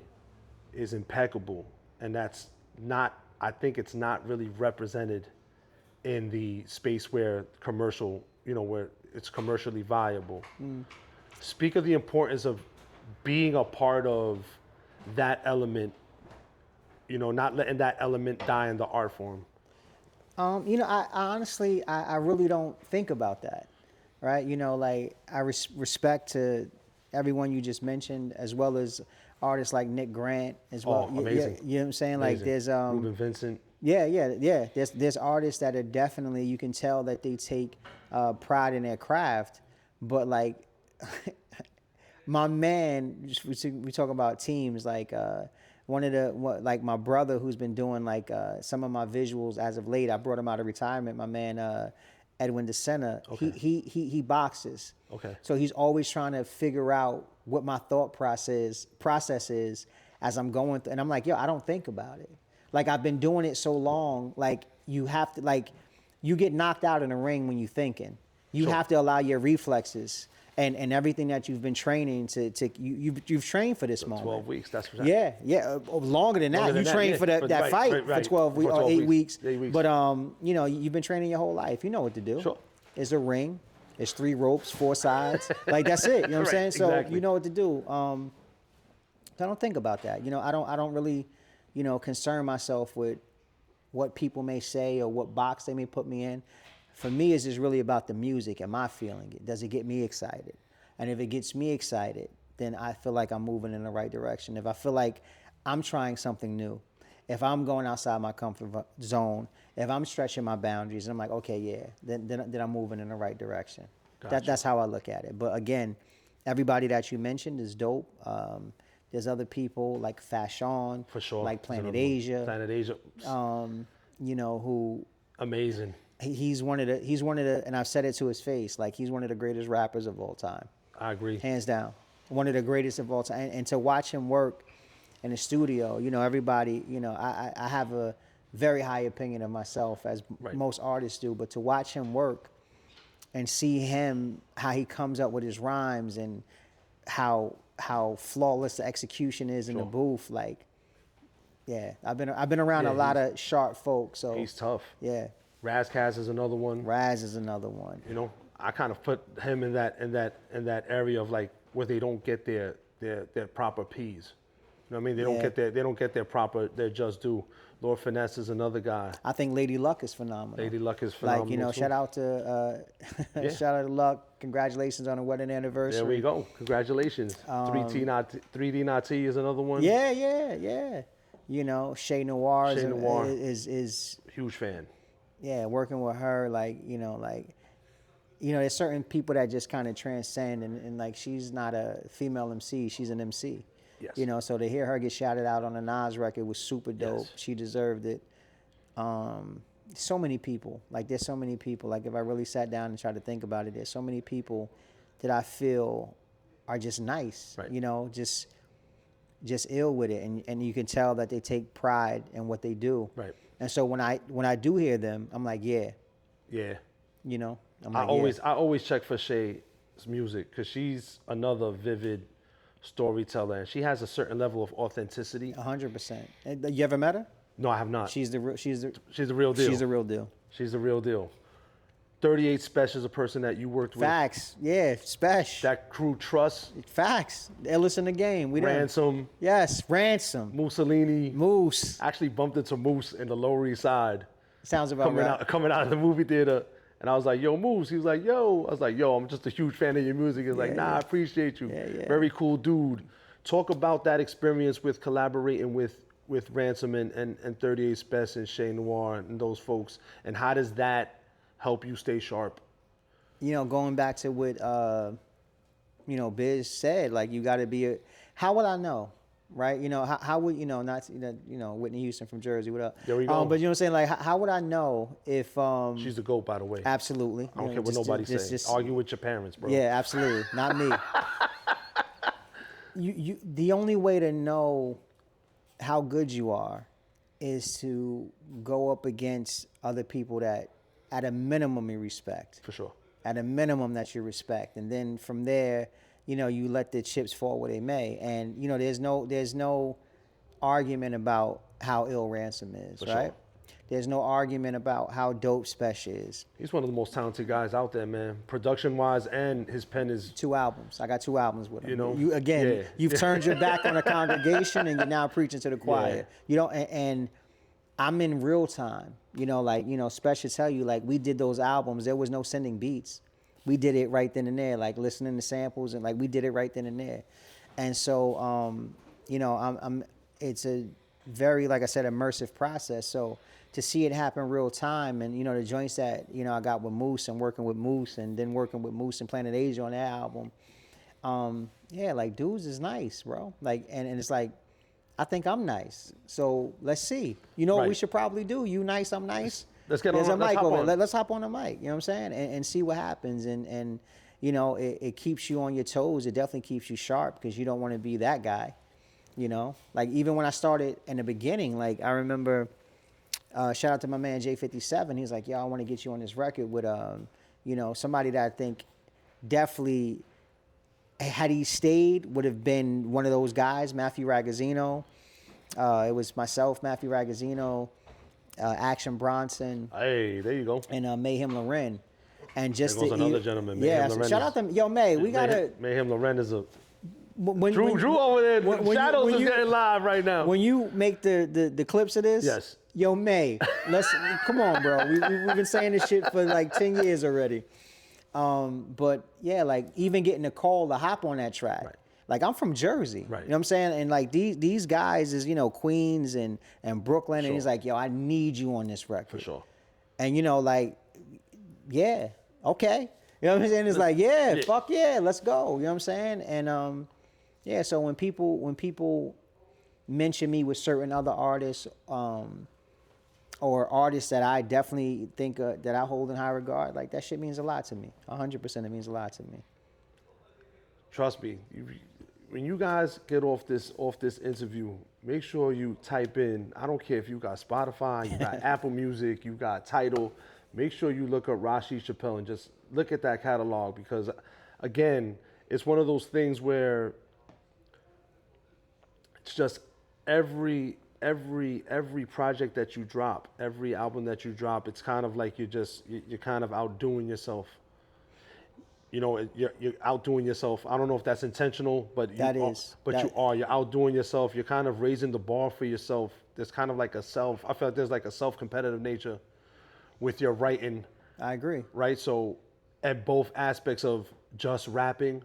Speaker 1: is impeccable. And that's not, I think it's not really represented in the space where commercial, you know, where it's commercially viable. Speak of the importance of being a part of that element, you know, not letting that element die in the art form.
Speaker 2: You know, I honestly, I really don't think about that, right? You know, like I respect to everyone you just mentioned, as well as artists like Nick Grant as well.
Speaker 1: Oh, amazing.
Speaker 2: You know what I'm saying?
Speaker 1: Amazing.
Speaker 2: Like there's
Speaker 1: Ruben Vincent.
Speaker 2: yeah. There's artists that are definitely, you can tell that they take pride in their craft, but like my man, we talk about teams like. Like my brother who's been doing like some of my visuals as of late. I brought him out of retirement. My man Edwin DeSena.
Speaker 1: Okay.
Speaker 2: He boxes.
Speaker 1: Okay.
Speaker 2: So he's always trying to figure out what my thought process is as I'm going through. And I'm like, yo, I don't think about it. Like I've been doing it so long. Like you have to, like you get knocked out in the ring when you're thinking. You
Speaker 1: Sure.
Speaker 2: have to allow your reflexes and everything that you've been training you've trained for this moment.
Speaker 1: 12 weeks, that's what
Speaker 2: Yeah, longer than that.
Speaker 1: Longer than
Speaker 2: you
Speaker 1: that,
Speaker 2: trained
Speaker 1: yeah.
Speaker 2: for that
Speaker 1: Right,
Speaker 2: fight
Speaker 1: right.
Speaker 2: for 12 weeks
Speaker 1: For
Speaker 2: or
Speaker 1: 12
Speaker 2: 8 weeks.
Speaker 1: 8 weeks.
Speaker 2: But you know, you've been training your whole life. You know what to do.
Speaker 1: Sure.
Speaker 2: It's a ring. It's 3 ropes, 4 sides. Like that's it. You know what I'm saying?
Speaker 1: Right,
Speaker 2: So
Speaker 1: exactly.
Speaker 2: you know what to do. I don't think about that. You know, I don't really, you know, concern myself with what people may say or what box they may put me in. For me, it's just really about the music. Am I feeling it? Does it get me excited? And if it gets me excited, then I feel like I'm moving in the right direction. If I feel like I'm trying something new, if I'm going outside my comfort zone, if I'm stretching my boundaries, and I'm like, okay, yeah, then I'm moving in the right direction.
Speaker 1: Gotcha.
Speaker 2: That's how I look at it. But again, everybody that you mentioned is dope. There's other people like Fashion,
Speaker 1: For sure.
Speaker 2: like
Speaker 1: There's
Speaker 2: Planet
Speaker 1: another one.
Speaker 2: Asia,
Speaker 1: Planet Asia.
Speaker 2: you know, who
Speaker 1: Amazing.
Speaker 2: he's one of the, and I've said it to his face, like he's one of the greatest rappers of all time.
Speaker 1: I agree.
Speaker 2: Hands down. One of the greatest of all time. And to watch him work in the studio, you know, everybody, you know, I have a very high opinion of myself, as
Speaker 1: Right.
Speaker 2: most artists do, but to watch him work and see him, how he comes up with his rhymes and how flawless the execution is in the
Speaker 1: Sure.
Speaker 2: booth, like, yeah, I've been around
Speaker 1: Yeah,
Speaker 2: a lot of sharp folks, so
Speaker 1: He's tough.
Speaker 2: yeah.
Speaker 1: Razkaz is another one.
Speaker 2: Raz is another one.
Speaker 1: You know, I kind of put him in that area of like where they don't get their proper P's. You know what I mean? They don't get their just due. Lord Finesse is another guy.
Speaker 2: I think Lady Luck is phenomenal.
Speaker 1: Lady Luck is phenomenal.
Speaker 2: Like, you know,
Speaker 1: too.
Speaker 2: shout out to shout out to Luck. Congratulations on the wedding anniversary.
Speaker 1: There we go. Congratulations. 3D Nati is another one.
Speaker 2: Yeah. You know, Shay Noir,
Speaker 1: Shay Noir.
Speaker 2: is
Speaker 1: Huge fan.
Speaker 2: yeah, working with her, like, you know, there's certain people that just kind of transcend, and like she's not a female MC, she's an MC.
Speaker 1: Yes.
Speaker 2: You know, so to hear her get shouted out on the Nas record was super dope.
Speaker 1: Yes.
Speaker 2: She deserved it. So many people, like there's so many people, like if I really sat down and tried to think about it, there's so many people that I feel are just nice,
Speaker 1: Right.
Speaker 2: you know, just ill with it. And you can tell that they take pride in what they do.
Speaker 1: Right.
Speaker 2: And so when I do hear them, I'm like, yeah,
Speaker 1: Yeah.
Speaker 2: you know. I'm
Speaker 1: I
Speaker 2: like, yeah.
Speaker 1: always check for Shay's music because she's another vivid storyteller, and she has a certain level of authenticity.
Speaker 2: 100%. You ever met her?
Speaker 1: No, I have not.
Speaker 2: She's the real.
Speaker 1: She's the real deal.
Speaker 2: She's the real deal.
Speaker 1: She's the real deal. 38 Special is a person that you worked with.
Speaker 2: Facts. Yeah, special.
Speaker 1: That crew trust.
Speaker 2: Facts. They listen to the game. We done.
Speaker 1: Ransom.
Speaker 2: Yes, Ransom.
Speaker 1: Mussolini.
Speaker 2: Moose.
Speaker 1: I actually bumped into Moose in the Lower East Side.
Speaker 2: Sounds about right.
Speaker 1: Coming out of the movie theater. And I was like, yo, Moose. He was like, yo. I was like, yo, I'm just a huge fan of your music. He's like, nah, I appreciate you.
Speaker 2: Yeah.
Speaker 1: Very cool dude. Talk about that experience with collaborating with Ransom and 38 Spess and Shay Noir and those folks. And how does that help you stay sharp?
Speaker 2: You know, going back to what, you know, Biz said, like, you got to be how would I know? Right? You know, how would, you know, not, you know, Whitney Houston from Jersey, what up?
Speaker 1: There we go.
Speaker 2: But you know what I'm saying? Like, how would I know if...
Speaker 1: She's the GOAT, by the way.
Speaker 2: Absolutely.
Speaker 1: I don't care what nobody says. Argue with your parents, bro.
Speaker 2: Yeah, absolutely. Not me. The only way to know how good you are is to go up against other people that, at a minimum, you respect.
Speaker 1: For sure.
Speaker 2: At a minimum that you respect. And then from there, you know, you let the chips fall where they may. And, you know, there's no argument about how ill Ransom is,
Speaker 1: For
Speaker 2: right?
Speaker 1: sure.
Speaker 2: There's no argument about how dope Special is.
Speaker 1: He's one of the most talented guys out there, man. Production-wise, and his pen is...
Speaker 2: 2 albums. I got 2 albums with him.
Speaker 1: You know?
Speaker 2: You've turned your back on the congregation and you're now preaching to the choir.
Speaker 1: Yeah.
Speaker 2: You know, and I'm in real time. You know, like, you know, Special tell you, like, we did those albums. There was no sending beats. We did it right then and there, like listening to samples, and like we did it right then and there. And so, you know, it's a very, like I said, immersive process. So to see it happen real time, and, you know, the joints that, you know, I got with Moose and working with Moose, and then working with Moose and Planet Asia on that album. Yeah, like, dudes is nice, bro. Like, and it's like, I think I'm nice. So let's see. You know what we should probably do? You nice, I'm nice.
Speaker 1: Let's get
Speaker 2: There's
Speaker 1: on.
Speaker 2: a mic over there.
Speaker 1: On.
Speaker 2: Let's hop on the mic. You know what I'm saying? And see what happens. And you know, it keeps you on your toes. It definitely keeps you sharp because you don't want to be that guy. You know, like even when I started in the beginning, like I remember, shout out to my man J57. He's like, yo, I want to get you on this record with, you know, somebody that I think definitely, had he stayed, would have been one of those guys, Matthew Ragazzino. It was myself, Matthew Ragazzino, Action Bronson.
Speaker 1: Hey, there you go.
Speaker 2: And Mayhem Loren. And just
Speaker 1: there goes another gentleman. Mayhem Loren
Speaker 2: shout out to yo May. We gotta
Speaker 1: Mayhem Loren is a
Speaker 2: when,
Speaker 1: Drew over there. Shadows is getting live right now.
Speaker 2: When you make the clips of this,
Speaker 1: yes.
Speaker 2: Yo May, let's come on, bro. We've been saying this shit for like 10 years already. But yeah, like even getting a call to hop on that track.
Speaker 1: Right.
Speaker 2: Like I'm from Jersey,
Speaker 1: right.
Speaker 2: You know what I'm saying? And like these guys is, you know, Queens and Brooklyn,
Speaker 1: Sure.
Speaker 2: and he's like, yo, I need you on this record.
Speaker 1: For sure.
Speaker 2: And you know, like, yeah, okay. You know what I'm saying? It's like, yeah, fuck yeah, let's go. You know what I'm saying? And yeah, so when people mention me with certain other artists, or artists that I definitely think that I hold in high regard, like that shit means a lot to me. 100% it means a lot to me.
Speaker 1: Trust me, when you guys get off this interview, make sure you type in, I don't care if you got Spotify, you got Apple Music, you got Tidal, make sure you look up Rasheed Chappell and just look at that catalog, because again, it's one of those things where it's just every project that you drop, every album that you drop, it's kind of like you're kind of outdoing yourself. You know, you're outdoing yourself. I don't know if that's intentional, but you are. You're outdoing yourself. You're kind of raising the bar for yourself. There's kind of like I feel like there's like a self-competitive nature with your writing.
Speaker 2: I agree.
Speaker 1: Right? So at both aspects of just rapping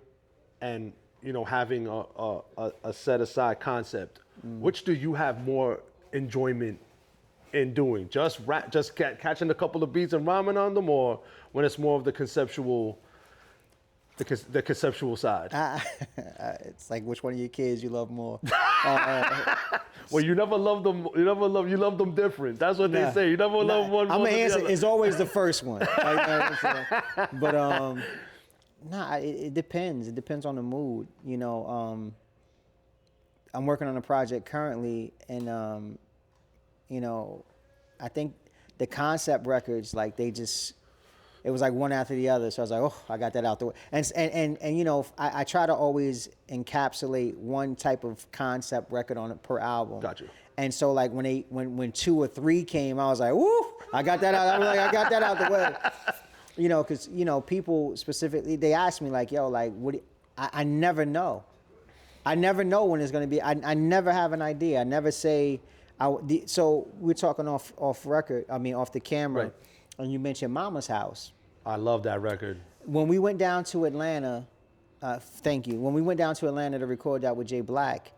Speaker 1: and, you know, having a set-aside concept, which do you have more enjoyment in doing? Just catching a couple of beats and rhyming on them, or when it's more of the conceptual... The conceptual side.
Speaker 2: It's like, which one of your kids you love more?
Speaker 1: Well, you never love them. You love them different. That's what they say. You never love one.
Speaker 2: I'm
Speaker 1: gonna
Speaker 2: answer. It's always the first one. But it depends. It depends on the mood. You know, I'm working on a project currently, and you know, I think the concept records, like they just it was like one after the other. So I was like, oh, I got that out the way. And you know, I try to always encapsulate one type of concept record on it per album.
Speaker 1: Got you.
Speaker 2: And so like when 2 or 3 came, I was like, woo, I got that out. I was like, I got that out the way. You know, because you know, people specifically, they ask me like, yo, like, I never know. I never know when it's gonna be. I never have an idea. I never say. So we're talking off record. I mean, off the camera,
Speaker 1: Right.
Speaker 2: and you mentioned Mama's House.
Speaker 1: I love that record.
Speaker 2: When we went down to Atlanta, thank you. When we went down to Atlanta to record that with Jay Black,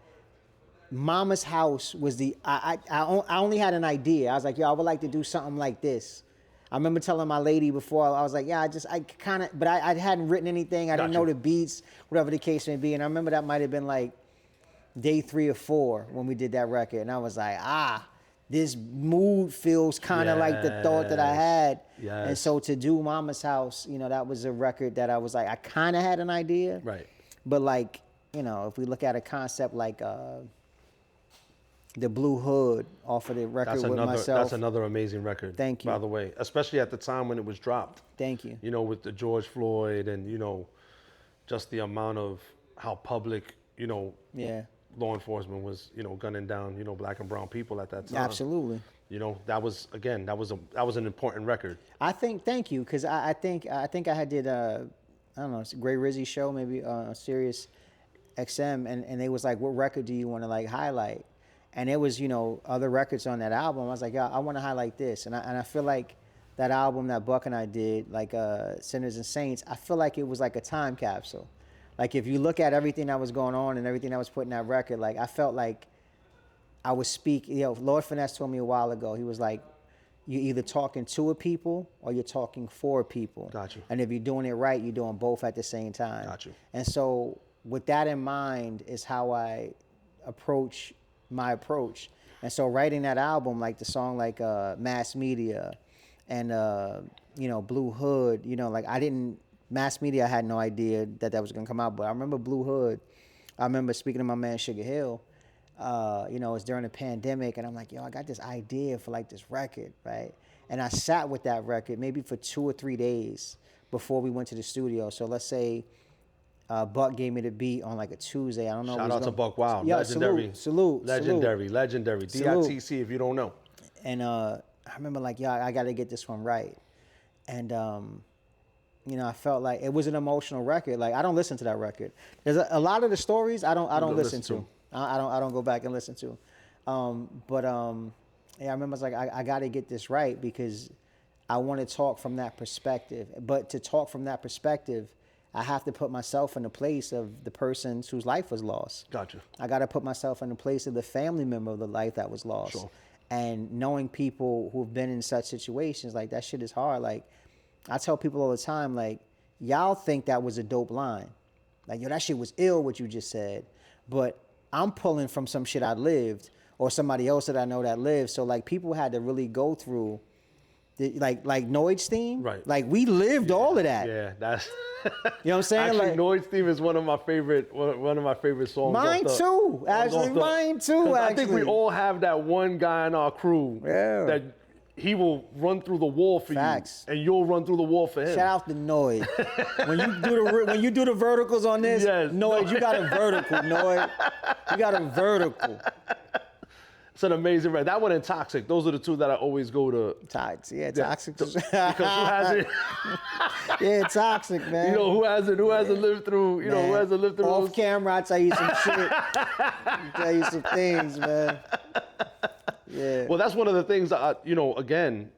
Speaker 2: Mama's House was I only had an idea. I was like, yo, I would like to do something like this. I remember telling my lady before, I was like, yeah, I kind of, but I hadn't written anything. I didn't know the beats, whatever the case may be. And I remember that might have been like day 3 or 4 when we did that record. And I was like, this mood feels kind of like the thought that I had.
Speaker 1: Yes.
Speaker 2: And so to do Mama's House, you know, that was a record that I was like, I kind of had an idea.
Speaker 1: Right.
Speaker 2: But like, you know, if we look at a concept like the Blue Hood off of the record with myself.
Speaker 1: That's another amazing record.
Speaker 2: Thank you.
Speaker 1: By the way, especially at the time when it was dropped.
Speaker 2: Thank you.
Speaker 1: You know, with the George Floyd and, you know, just the amount of how public, you know, law enforcement was, you know, gunning down, you know, black and brown people at that time.
Speaker 2: Absolutely.
Speaker 1: You know, that was an important record.
Speaker 2: I think, thank you, because I think I had did I don't know, it's a Gray Rizzy show, maybe Sirius XM, and they was like, what record do you want to like highlight? And it was, you know, other records on that album. I was like, yeah, I want to highlight this. And I feel like that album that Buck and I did, like Sinners and Saints, I feel like it was like a time capsule. Like if you look at everything that was going on and everything that was put in that record, like I felt like I was speaking, you know, Lord Finesse told me a while ago, he was like, you're either talking to a people or you're talking for people.
Speaker 1: Got you.
Speaker 2: And if you're doing it right, you're doing both at the same time.
Speaker 1: Got you.
Speaker 2: And so with that in mind is how I approach my approach. And so writing that album, like the song like Mass Media and you know, Blue Hood, you know, like Mass Media, I had no idea that was gonna come out, but I remember Blue Hood. I remember speaking to my man Sugar Hill, you know, it's during the pandemic, and I'm like, yo, I got this idea for like this record, right? And I sat with that record maybe for 2 or 3 days before we went to the studio. So let's say Buck gave me the beat on like a Tuesday. I don't know.
Speaker 1: Shout out to Buck Wild.
Speaker 2: Yeah,
Speaker 1: legendary.
Speaker 2: Salute.
Speaker 1: Legendary. DITC if you don't know.
Speaker 2: And I remember like, yeah, I got to get this one right. And, you know, I felt like it was an emotional record. Like I don't listen to that record. There's a lot of the stories I don't listen to. I don't go back and listen to. Yeah, I remember I was like, I got to get this right because I want to talk from that perspective. But to talk from that perspective, I have to put myself in the place of the person whose life was lost.
Speaker 1: Gotcha.
Speaker 2: I got to put myself in the place of the family member of the life that was lost.
Speaker 1: Sure.
Speaker 2: And knowing people who've been in such situations, like that shit is hard. Like I tell people all the time, like y'all think that was a dope line. Like, yo, that shit was ill what you just said. But I'm pulling from some shit I lived or somebody else that I know that lived. So like people had to really go through like Noid's theme.
Speaker 1: Right.
Speaker 2: Like we lived all of that.
Speaker 1: Yeah, that's
Speaker 2: you know what I'm saying?
Speaker 1: Actually,
Speaker 2: like,
Speaker 1: Noid's theme is one of my favorite songs.
Speaker 2: Mine too. Actually, mine too.
Speaker 1: I think we all have that one guy in our crew that he will run through the wall for you, and you'll run through the wall for him.
Speaker 2: Shout out to Noid. when you do the verticals on this,
Speaker 1: yes,
Speaker 2: Noid, you got a vertical, Noid. You got a vertical.
Speaker 1: It's an amazing record. That one and Toxic. Those are the two that I always go to.
Speaker 2: Toxic.
Speaker 1: Because who hasn't?
Speaker 2: Yeah, Toxic, man.
Speaker 1: You know, who hasn't lived through, you know, who hasn't lived through
Speaker 2: off
Speaker 1: those?
Speaker 2: Camera, I'll tell you some shit. I'll tell you some things, man. Yeah.
Speaker 1: Well, that's one of the things, you know, again,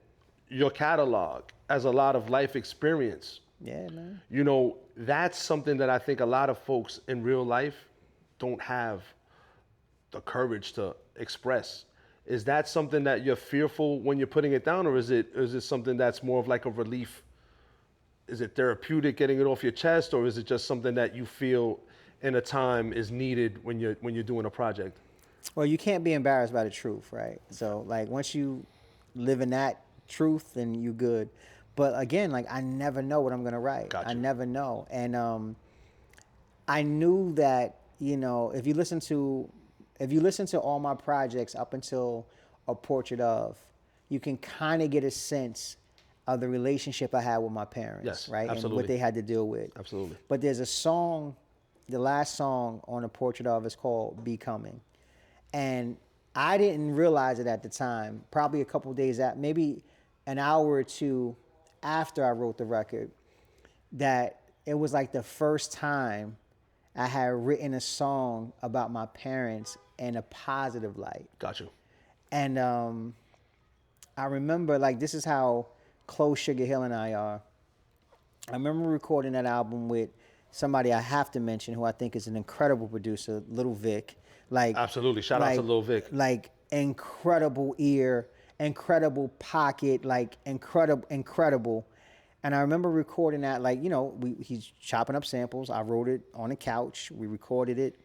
Speaker 1: your catalog has a lot of life experience.
Speaker 2: Yeah, man.
Speaker 1: You know, that's something that I think a lot of folks in real life don't have the courage to express. Is that something that you're fearful when you're putting it down, or is it something that's more of like a relief? Is it therapeutic getting it off your chest, or is it just something that you feel in a time is needed when you're doing a project?
Speaker 2: Well, you can't be embarrassed by the truth, right? So like once you live in that truth, then you good. But again, like I never know what I'm gonna write.
Speaker 1: Gotcha.
Speaker 2: I never know. And I knew that, you know, if you listen to all my projects up until A Portrait Of, you can kind of get a sense of the relationship I had with my parents,
Speaker 1: Yes,
Speaker 2: right?
Speaker 1: absolutely.
Speaker 2: And what they had to deal with.
Speaker 1: Absolutely.
Speaker 2: But there's a song, the last song on A Portrait of is called Becoming. And I didn't realize it at the time, probably a couple days after, maybe an hour or two after I wrote the record, that it was like the first time I had written a song about my parents in a positive light.
Speaker 1: Got you.
Speaker 2: And I remember, like, this is how close Sugar Hill and I are. I remember recording that album with somebody I have to mention who I think is an incredible producer, Little Vic. Like,
Speaker 1: Absolutely. Shout out to Lil Vic.
Speaker 2: Like, incredible ear, incredible pocket, like, incredible. And I remember recording that, like, you know, he's chopping up samples. I wrote it on the couch. We recorded it.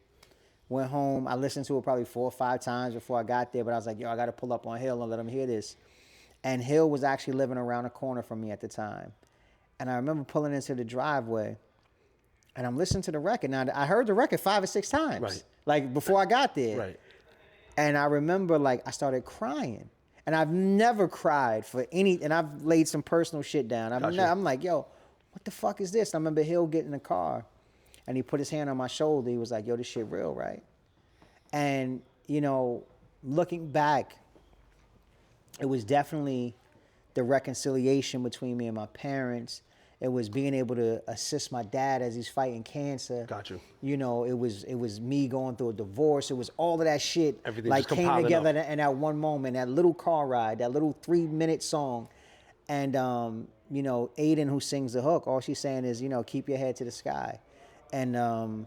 Speaker 2: Went home. I listened to it probably 4 or 5 times before I got there. But I was like, yo, I got to pull up on Hill and let him hear this. And Hill was actually living around the corner from me at the time. And I remember pulling into the driveway. And I'm listening to the record. Now, I heard the record 5 or 6 times.
Speaker 1: Right.
Speaker 2: Like, before I got there.
Speaker 1: Right.
Speaker 2: And I remember, like, I started crying. And I've never cried for any, and I've laid some personal shit down. I'm like, yo, what the fuck is this? And I remember Hill getting in the car, and he put his hand on my shoulder. He was like, yo, this shit real, right? And, you know, looking back, it was definitely the reconciliation between me and my parents. It was being able to assist my dad as he's fighting cancer.
Speaker 1: Got you.
Speaker 2: You know, it was me going through a divorce. It was all of that shit.
Speaker 1: Everything
Speaker 2: like
Speaker 1: just
Speaker 2: came together
Speaker 1: up.
Speaker 2: in that one moment, that little car ride, that little 3-minute song. And, you know, Aiden, who sings the hook, all she's saying is, you know, keep your head to the sky. And,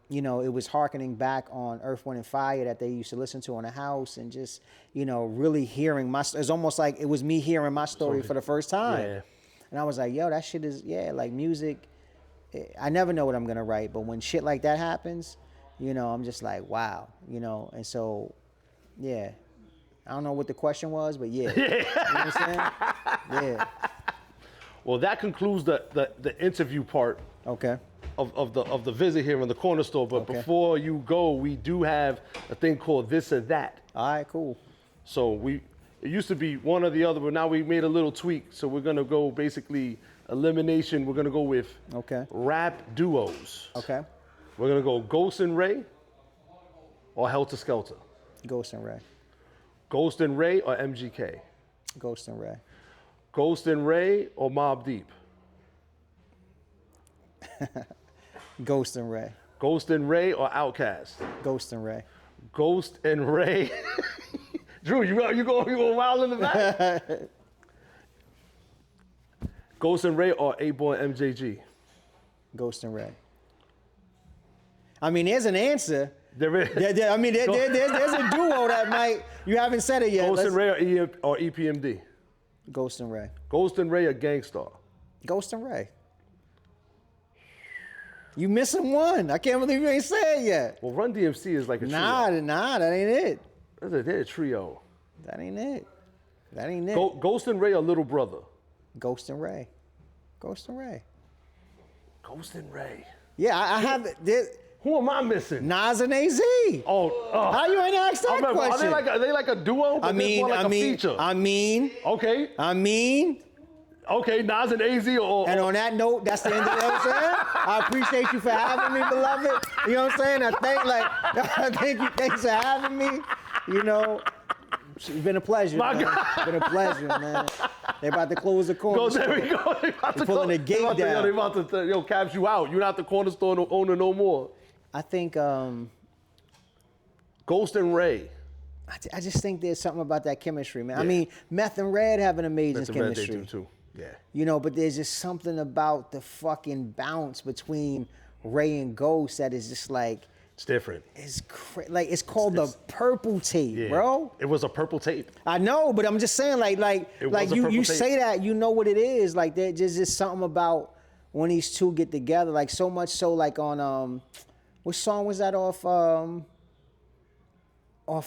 Speaker 2: you know, it was hearkening back on Earth, Wind, and Fire that they used to listen to in the house, and just, you know, really hearing it's almost like it was me hearing my story for the first time.
Speaker 1: Yeah.
Speaker 2: And I was like, yo, that shit is, like music. I never know what I'm going to write, but when shit like that happens, you know, I'm just like, wow, you know. And so, yeah. I don't know what the question was, but yeah. You know what I'm saying? Yeah.
Speaker 1: Well, that concludes the interview part.
Speaker 2: Okay.
Speaker 1: Of the visit here in the corner store. But
Speaker 2: Okay.
Speaker 1: before you go, we do have a thing called This or That.
Speaker 2: All right, cool.
Speaker 1: So it used to be one or the other, but now we made a little tweak. So we're gonna go basically elimination. We're gonna go with rap duos.
Speaker 2: Okay.
Speaker 1: We're gonna go Ghost and Ray or Helter Skelter.
Speaker 2: Ghost and Ray.
Speaker 1: Ghost and Ray or MGK.
Speaker 2: Ghost and Ray.
Speaker 1: Ghost and Ray or Mobb Deep.
Speaker 2: Ghost and Ray.
Speaker 1: Ghost and Ray or Outkast.
Speaker 2: Ghost and Ray.
Speaker 1: Ghost and Ray. Drew, you go wild in the back? Ghost and Ray or A-Boy MJG?
Speaker 2: Ghost and Ray. I mean, there's an answer.
Speaker 1: There is.
Speaker 2: There's a duo that might, you haven't said it yet.
Speaker 1: Ghost and Ray or EPMD?
Speaker 2: Ghost and Ray.
Speaker 1: Ghost and Ray or Gangstar?
Speaker 2: Ghost and Ray. You missing one. I can't believe you ain't said it yet.
Speaker 1: Well, Run DMC is like a trio.
Speaker 2: Nah, that ain't it.
Speaker 1: They're a trio.
Speaker 2: That ain't it. That ain't it.
Speaker 1: Ghost and Ray or Little Brother?
Speaker 2: Ghost and Ray. Ghost and Ray.
Speaker 1: Ghost and Ray.
Speaker 2: Yeah, I have it.
Speaker 1: Who am I missing?
Speaker 2: Nas and AZ. How you ain't asked that question?
Speaker 1: Are they like a duo? But a feature. Okay, Nas and AZ or...
Speaker 2: And on that note, that's the end of it. You know what I'm saying? I appreciate you for having me, beloved. You know what I'm saying? Thanks for having me. You know, it's been a pleasure, man. It's been a pleasure, man. They're about to close the corner store.
Speaker 1: There we go. They're
Speaker 2: pulling the gate down.
Speaker 1: They're about to Caps you out. You're not the corner store owner no more.
Speaker 2: I think...
Speaker 1: Ghost and Ray.
Speaker 2: I just think there's something about that chemistry, man. Yeah. I mean, Meth and Red have an amazing chemistry.
Speaker 1: They do too. Yeah.
Speaker 2: You know, but there's just something about the fucking bounce between Ray and Ghost that is just like...
Speaker 1: It's different.
Speaker 2: It's it's called the purple tape, bro.
Speaker 1: It was a purple tape.
Speaker 2: I know, but I'm just saying, you say that, you know what it is. Like, there's just something about when these two get together, like so much so, like on what song was that off? Oh my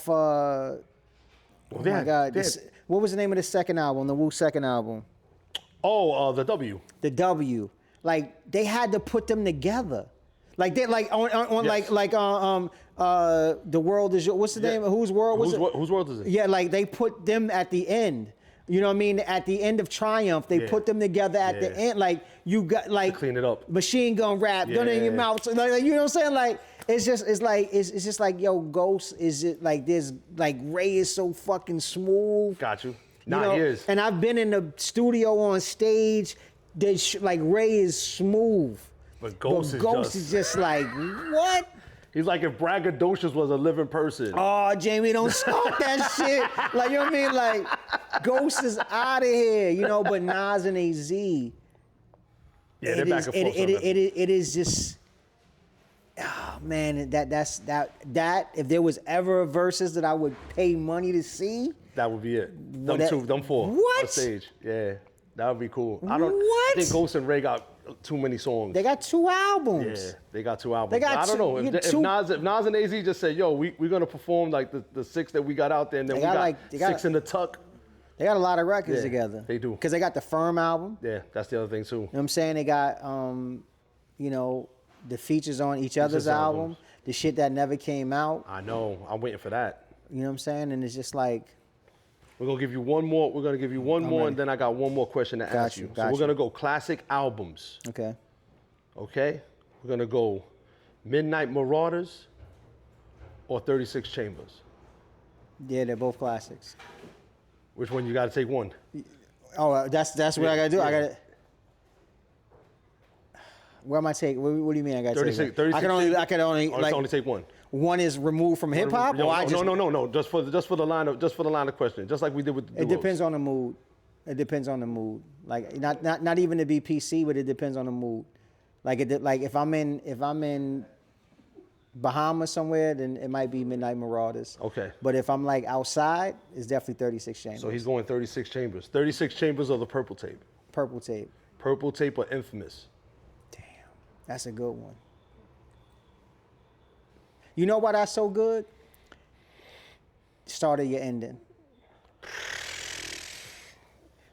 Speaker 2: God! What was the name of the second album? The Wu second album?
Speaker 1: Oh, the W.
Speaker 2: The W. Like, they had to put them together. Like they the world is your, what's the name? Whose world was it?
Speaker 1: Whose world is it?
Speaker 2: Yeah, like they put them at the end You know what I mean? At the end of Triumph, they put them together at the end. Like you got like
Speaker 1: to clean it up.
Speaker 2: Machine gun rap, gun in your mouth. So, like, you know what I'm saying? Like it's just like yo, Ghost is it like this? Like Ray is so fucking smooth.
Speaker 1: Got you.
Speaker 2: You know?
Speaker 1: He is.
Speaker 2: And I've been in the studio on stage. Like Ray is smooth.
Speaker 1: But Ghost
Speaker 2: is just like what?
Speaker 1: He's like if Braggadocious was a living person.
Speaker 2: Oh, Jamie, don't start that shit. Like, you know what I mean? Like, Ghost is out of here, you know, but Nas and AZ.
Speaker 1: Yeah, they're back and forth.
Speaker 2: It is just, oh, man, that, if there was ever a versus that I would pay money to see.
Speaker 1: That would be it. Them four.
Speaker 2: What?
Speaker 1: On stage. Yeah, that would be cool.
Speaker 2: What?
Speaker 1: I think Ghost and Ray got too many songs.
Speaker 2: They got 2 albums.
Speaker 1: Yeah, they got 2 albums.
Speaker 2: They got
Speaker 1: I don't know. If
Speaker 2: two-
Speaker 1: Nas and AZ just said, yo, we're going to perform like the 6 that we got out there, and then we got 6 in the tuck.
Speaker 2: They got a lot of records together.
Speaker 1: They do.
Speaker 2: Because they got the Firm album.
Speaker 1: Yeah, that's the other thing, too.
Speaker 2: You know what I'm saying? They got, you know, the features on each other's album, the shit that never came out.
Speaker 1: I know. I'm waiting for that.
Speaker 2: You know what I'm saying? And it's just like...
Speaker 1: We're going to give you one more. We're going to give you one more, and then I got one more question to ask you. So we're going to go classic albums.
Speaker 2: Okay.
Speaker 1: Okay? We're going to go Midnight Marauders or 36 Chambers.
Speaker 2: Yeah, they're both classics.
Speaker 1: Which one you got to take one?
Speaker 2: Oh, that's what I got to do?
Speaker 1: Yeah.
Speaker 2: I got to... Where am I taking? What do you mean I got to take one?
Speaker 1: 36
Speaker 2: I can only like...
Speaker 1: only take one.
Speaker 2: One is removed from hip hop, or I just...
Speaker 1: No. Just for the line of question. Just like we did with the duos.
Speaker 2: It depends on the mood. It depends on the mood. Like not even to be PC, but it depends on the mood. Like if I'm in Bahamas somewhere, then it might be Midnight Marauders.
Speaker 1: Okay.
Speaker 2: But if I'm like outside, it's definitely 36 Chambers.
Speaker 1: So he's going 36 Chambers. 36 Chambers or the Purple Tape?
Speaker 2: Purple Tape.
Speaker 1: Purple Tape or Infamous?
Speaker 2: Damn, that's a good one. You know why that's so good? Start of your ending.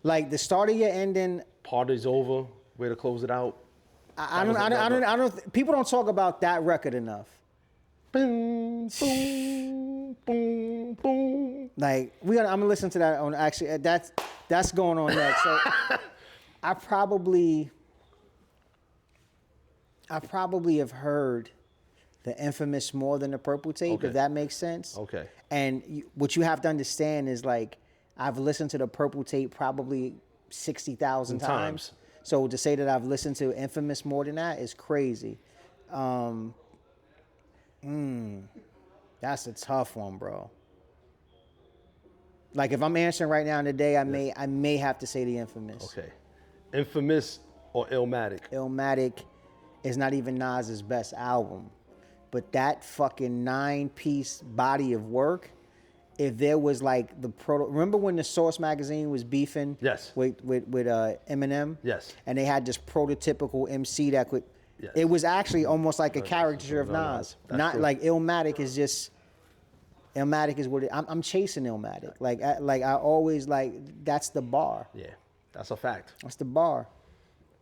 Speaker 2: Like the start of your ending.
Speaker 1: Party's over. Way to close it out.
Speaker 2: I don't. People don't talk about that record enough.
Speaker 1: Boom, boom, boom, boom.
Speaker 2: Like I'm gonna listen to that on actually. That's going on next. So I probably have heard the Infamous more than the Purple Tape,
Speaker 1: Okay.
Speaker 2: if that makes sense.
Speaker 1: Okay.
Speaker 2: And what you have to understand is like I've listened to the Purple Tape probably 60,000 times. So to say that I've listened to Infamous more than that is crazy. That's a tough one, bro. Like if I'm answering right now today, I may have to say the Infamous.
Speaker 1: Okay. Infamous or Illmatic?
Speaker 2: Illmatic is not even Nas's best album. But that fucking 9-piece body of work, if there was like remember when the Source magazine was beefing
Speaker 1: Yes.
Speaker 2: with Eminem?
Speaker 1: Yes.
Speaker 2: And they had this prototypical MC that could,
Speaker 1: Yes.
Speaker 2: it was actually almost like a caricature of Nas.
Speaker 1: That's
Speaker 2: Not
Speaker 1: true.
Speaker 2: like Illmatic is just, Illmatic is what I'm chasing Illmatic. Like I always like, that's the bar.
Speaker 1: Yeah, that's a fact.
Speaker 2: That's the bar.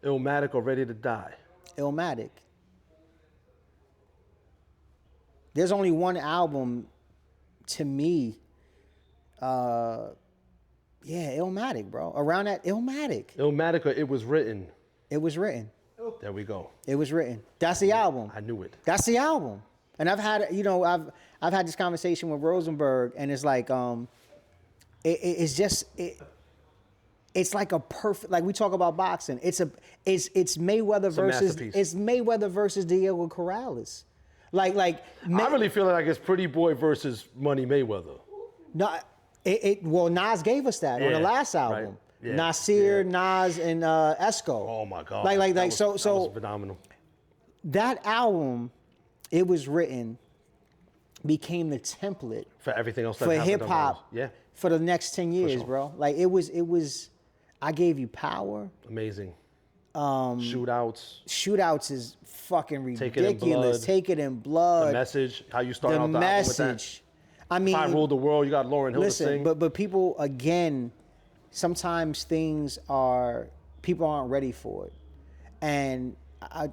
Speaker 1: Illmatic or Ready to Die?
Speaker 2: Illmatic. There's only one album, to me, Illmatic, bro. Around that, Illmatic.
Speaker 1: Illmatic or It Was Written?
Speaker 2: It was written.
Speaker 1: There we go.
Speaker 2: It was written. That's the album.
Speaker 1: I knew it.
Speaker 2: That's the album. And I've had had this conversation with Rosenberg, and it's like, it's like a perfect, like we talk about boxing. It's Mayweather versus Diego Corrales. Like
Speaker 1: I really feel like it's Pretty Boy versus Money Mayweather.
Speaker 2: No, well, Nas gave us that on the last album.
Speaker 1: Right. Yeah.
Speaker 2: Nasir, Nas, and Esco.
Speaker 1: Oh my God.
Speaker 2: That
Speaker 1: was phenomenal.
Speaker 2: That album, It Was Written, became the template
Speaker 1: For everything else that
Speaker 2: for
Speaker 1: happened
Speaker 2: hip
Speaker 1: on
Speaker 2: hop.
Speaker 1: those. Yeah.
Speaker 2: For the next 10 years,
Speaker 1: sure.
Speaker 2: bro. Like it was. I Gave You Power.
Speaker 1: Amazing. Shootouts
Speaker 2: is fucking
Speaker 1: Take It in
Speaker 2: ridiculous.
Speaker 1: Blood.
Speaker 2: Take It in Blood.
Speaker 1: The Message. How you start
Speaker 2: The
Speaker 1: out the album with that.
Speaker 2: Message. I mean,
Speaker 1: If I Ruled the World. You got Lauryn Hill to sing.
Speaker 2: but people again, sometimes people aren't ready for it, and I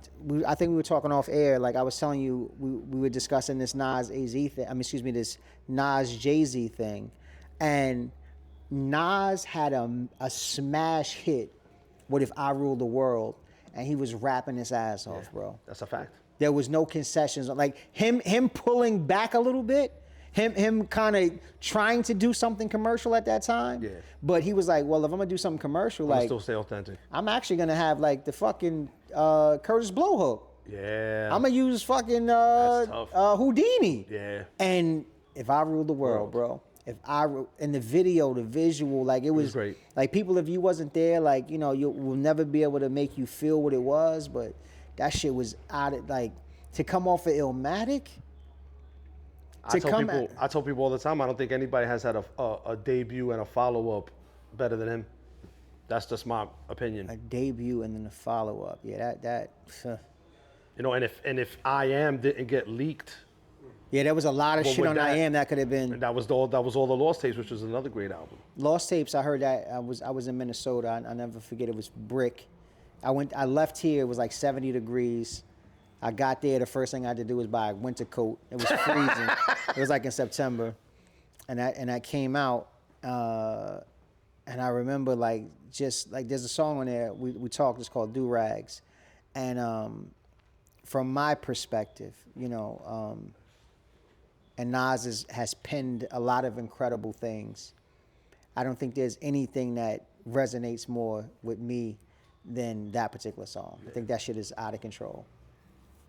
Speaker 2: think we were talking off air. Like I was telling you, we were discussing this Nas AZ thing. This Nas Jay-Z thing, and Nas had a smash hit, What If I Ruled the World, and he was rapping his ass off, bro.
Speaker 1: That's a fact.
Speaker 2: There was no concessions. Like him pulling back a little bit, him kind of trying to do something commercial at that time.
Speaker 1: Yeah.
Speaker 2: But he was like, well, if I'm gonna do something commercial,
Speaker 1: I'm
Speaker 2: like
Speaker 1: still stay authentic.
Speaker 2: I'm actually gonna have like the fucking Curtis Blowhook.
Speaker 1: Yeah.
Speaker 2: I'm gonna use fucking
Speaker 1: tough.
Speaker 2: Houdini.
Speaker 1: Yeah.
Speaker 2: And If I Ruled the World, bro. In the video, the visual, like it was
Speaker 1: great.
Speaker 2: Like people, if you wasn't there, like, you know, you will never be able to make you feel what it was, but that shit was out of, like, to come off of Illmatic.
Speaker 1: I tell people all the time, I don't think anybody has had a debut and a follow-up better than him. That's just my opinion.
Speaker 2: A debut and then a follow-up. Yeah, that.
Speaker 1: You know, and if I Am didn't get leaked,
Speaker 2: Yeah, there was a lot of
Speaker 1: But
Speaker 2: shit
Speaker 1: with
Speaker 2: on
Speaker 1: that-
Speaker 2: I Am that could have been.
Speaker 1: and that was all the Lost Tapes, which was another great album.
Speaker 2: Lost Tapes, I heard that. I was in Minnesota. I never forget. It was brick. I left here. It was like 70 degrees. I got there. The first thing I had to do was buy a winter coat. It was freezing. It was like in September, and I came out. And I remember like just like there's a song on there we talked. It's called Do Rags, and from my perspective, you know. And Nas has penned a lot of incredible things. I don't think there's anything that resonates more with me than that particular song. I think that shit is out of control.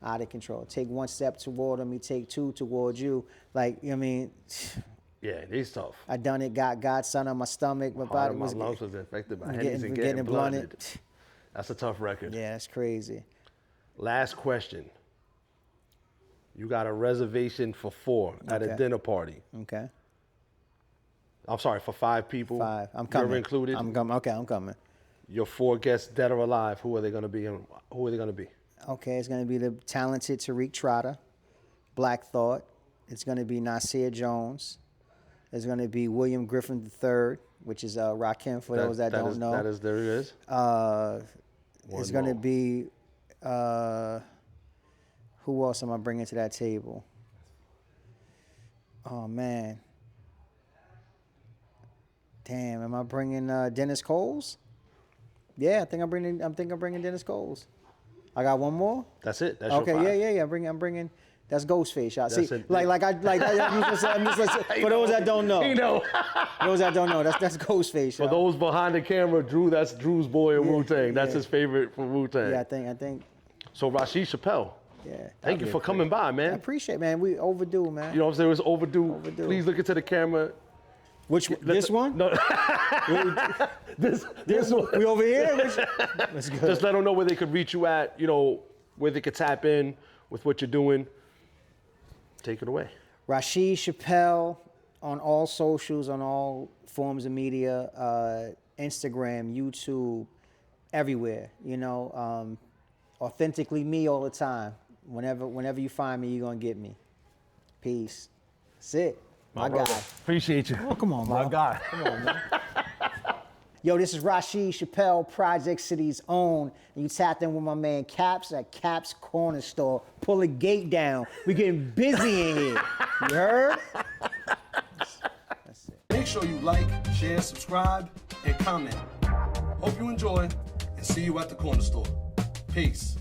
Speaker 2: Out of control. Take one step toward him, he take two towards you. Like, you know what I mean?
Speaker 1: Yeah, he's tough.
Speaker 2: I done it, got Godson on my stomach. My
Speaker 1: Part
Speaker 2: body
Speaker 1: of my
Speaker 2: was
Speaker 1: lungs was infected by
Speaker 2: getting-
Speaker 1: Henny's and
Speaker 2: getting
Speaker 1: getting
Speaker 2: blunted.
Speaker 1: blunted. That's a tough record.
Speaker 2: Yeah, that's crazy.
Speaker 1: Last question. You got a reservation for 4 at a
Speaker 2: Okay.
Speaker 1: dinner party.
Speaker 2: Okay.
Speaker 1: I'm sorry, for 5 people.
Speaker 2: 5. I'm coming.
Speaker 1: You're included.
Speaker 2: I'm coming. Okay, I'm coming.
Speaker 1: Your 4 guests, dead or alive, who are they going to be and who are they going to be?
Speaker 2: Okay, it's going to be the talented Tariq Trotter, Black Thought. It's going to be Nasir Jones. There's going to be William Griffin III, which is Rakim, for those that don't know.
Speaker 1: There it is.
Speaker 2: It's going to be, who else am I bringing to that table? Oh, man. Damn, am I bringing Dennis Coles? Yeah, I think I'm bringing Dennis Coles. I got one more.
Speaker 1: That's it. That's
Speaker 2: Okay,
Speaker 1: your 5.
Speaker 2: yeah. I'm bringing. That's Ghostface, y'all. See,
Speaker 1: That's it.
Speaker 2: for those that don't know.
Speaker 1: You know.
Speaker 2: Those that don't know, that's Ghostface,
Speaker 1: For
Speaker 2: y'all.
Speaker 1: those behind the camera, Drew, that's Drew's boy in Wu-Tang. That's his favorite from Wu-Tang.
Speaker 2: Yeah, I think.
Speaker 1: So Rasheed Chappell,
Speaker 2: Yeah.
Speaker 1: thank you for coming by,
Speaker 2: I
Speaker 1: man.
Speaker 2: appreciate it, man. We overdue, man.
Speaker 1: You know what I'm saying? It was overdue.
Speaker 2: Overdue.
Speaker 1: Please look into the camera.
Speaker 2: This one?
Speaker 1: No. this one.
Speaker 2: We over here? That's good.
Speaker 1: Just let them know where they could reach you at, you know, where they could tap in with what you're doing. Take it away.
Speaker 2: Rasheed Chappell on all socials, on all forms of media, Instagram, YouTube, everywhere. You know, authentically me all the time. Whenever you find me, you're gonna get me. Peace. That's it. My
Speaker 1: brother.
Speaker 2: guy.
Speaker 1: Appreciate you.
Speaker 2: Oh, come on,
Speaker 1: My
Speaker 2: bro.
Speaker 1: guy.
Speaker 2: Come on, man. Yo, this is Rasheed Chappell, Project City's own. And you tapped in with my man Caps at Caps Cornerstore. Pull the gate down. We getting busy in here. You heard? That's it.
Speaker 3: Make sure you like, share, subscribe, and comment. Hope you enjoy, and see you at the corner store. Peace.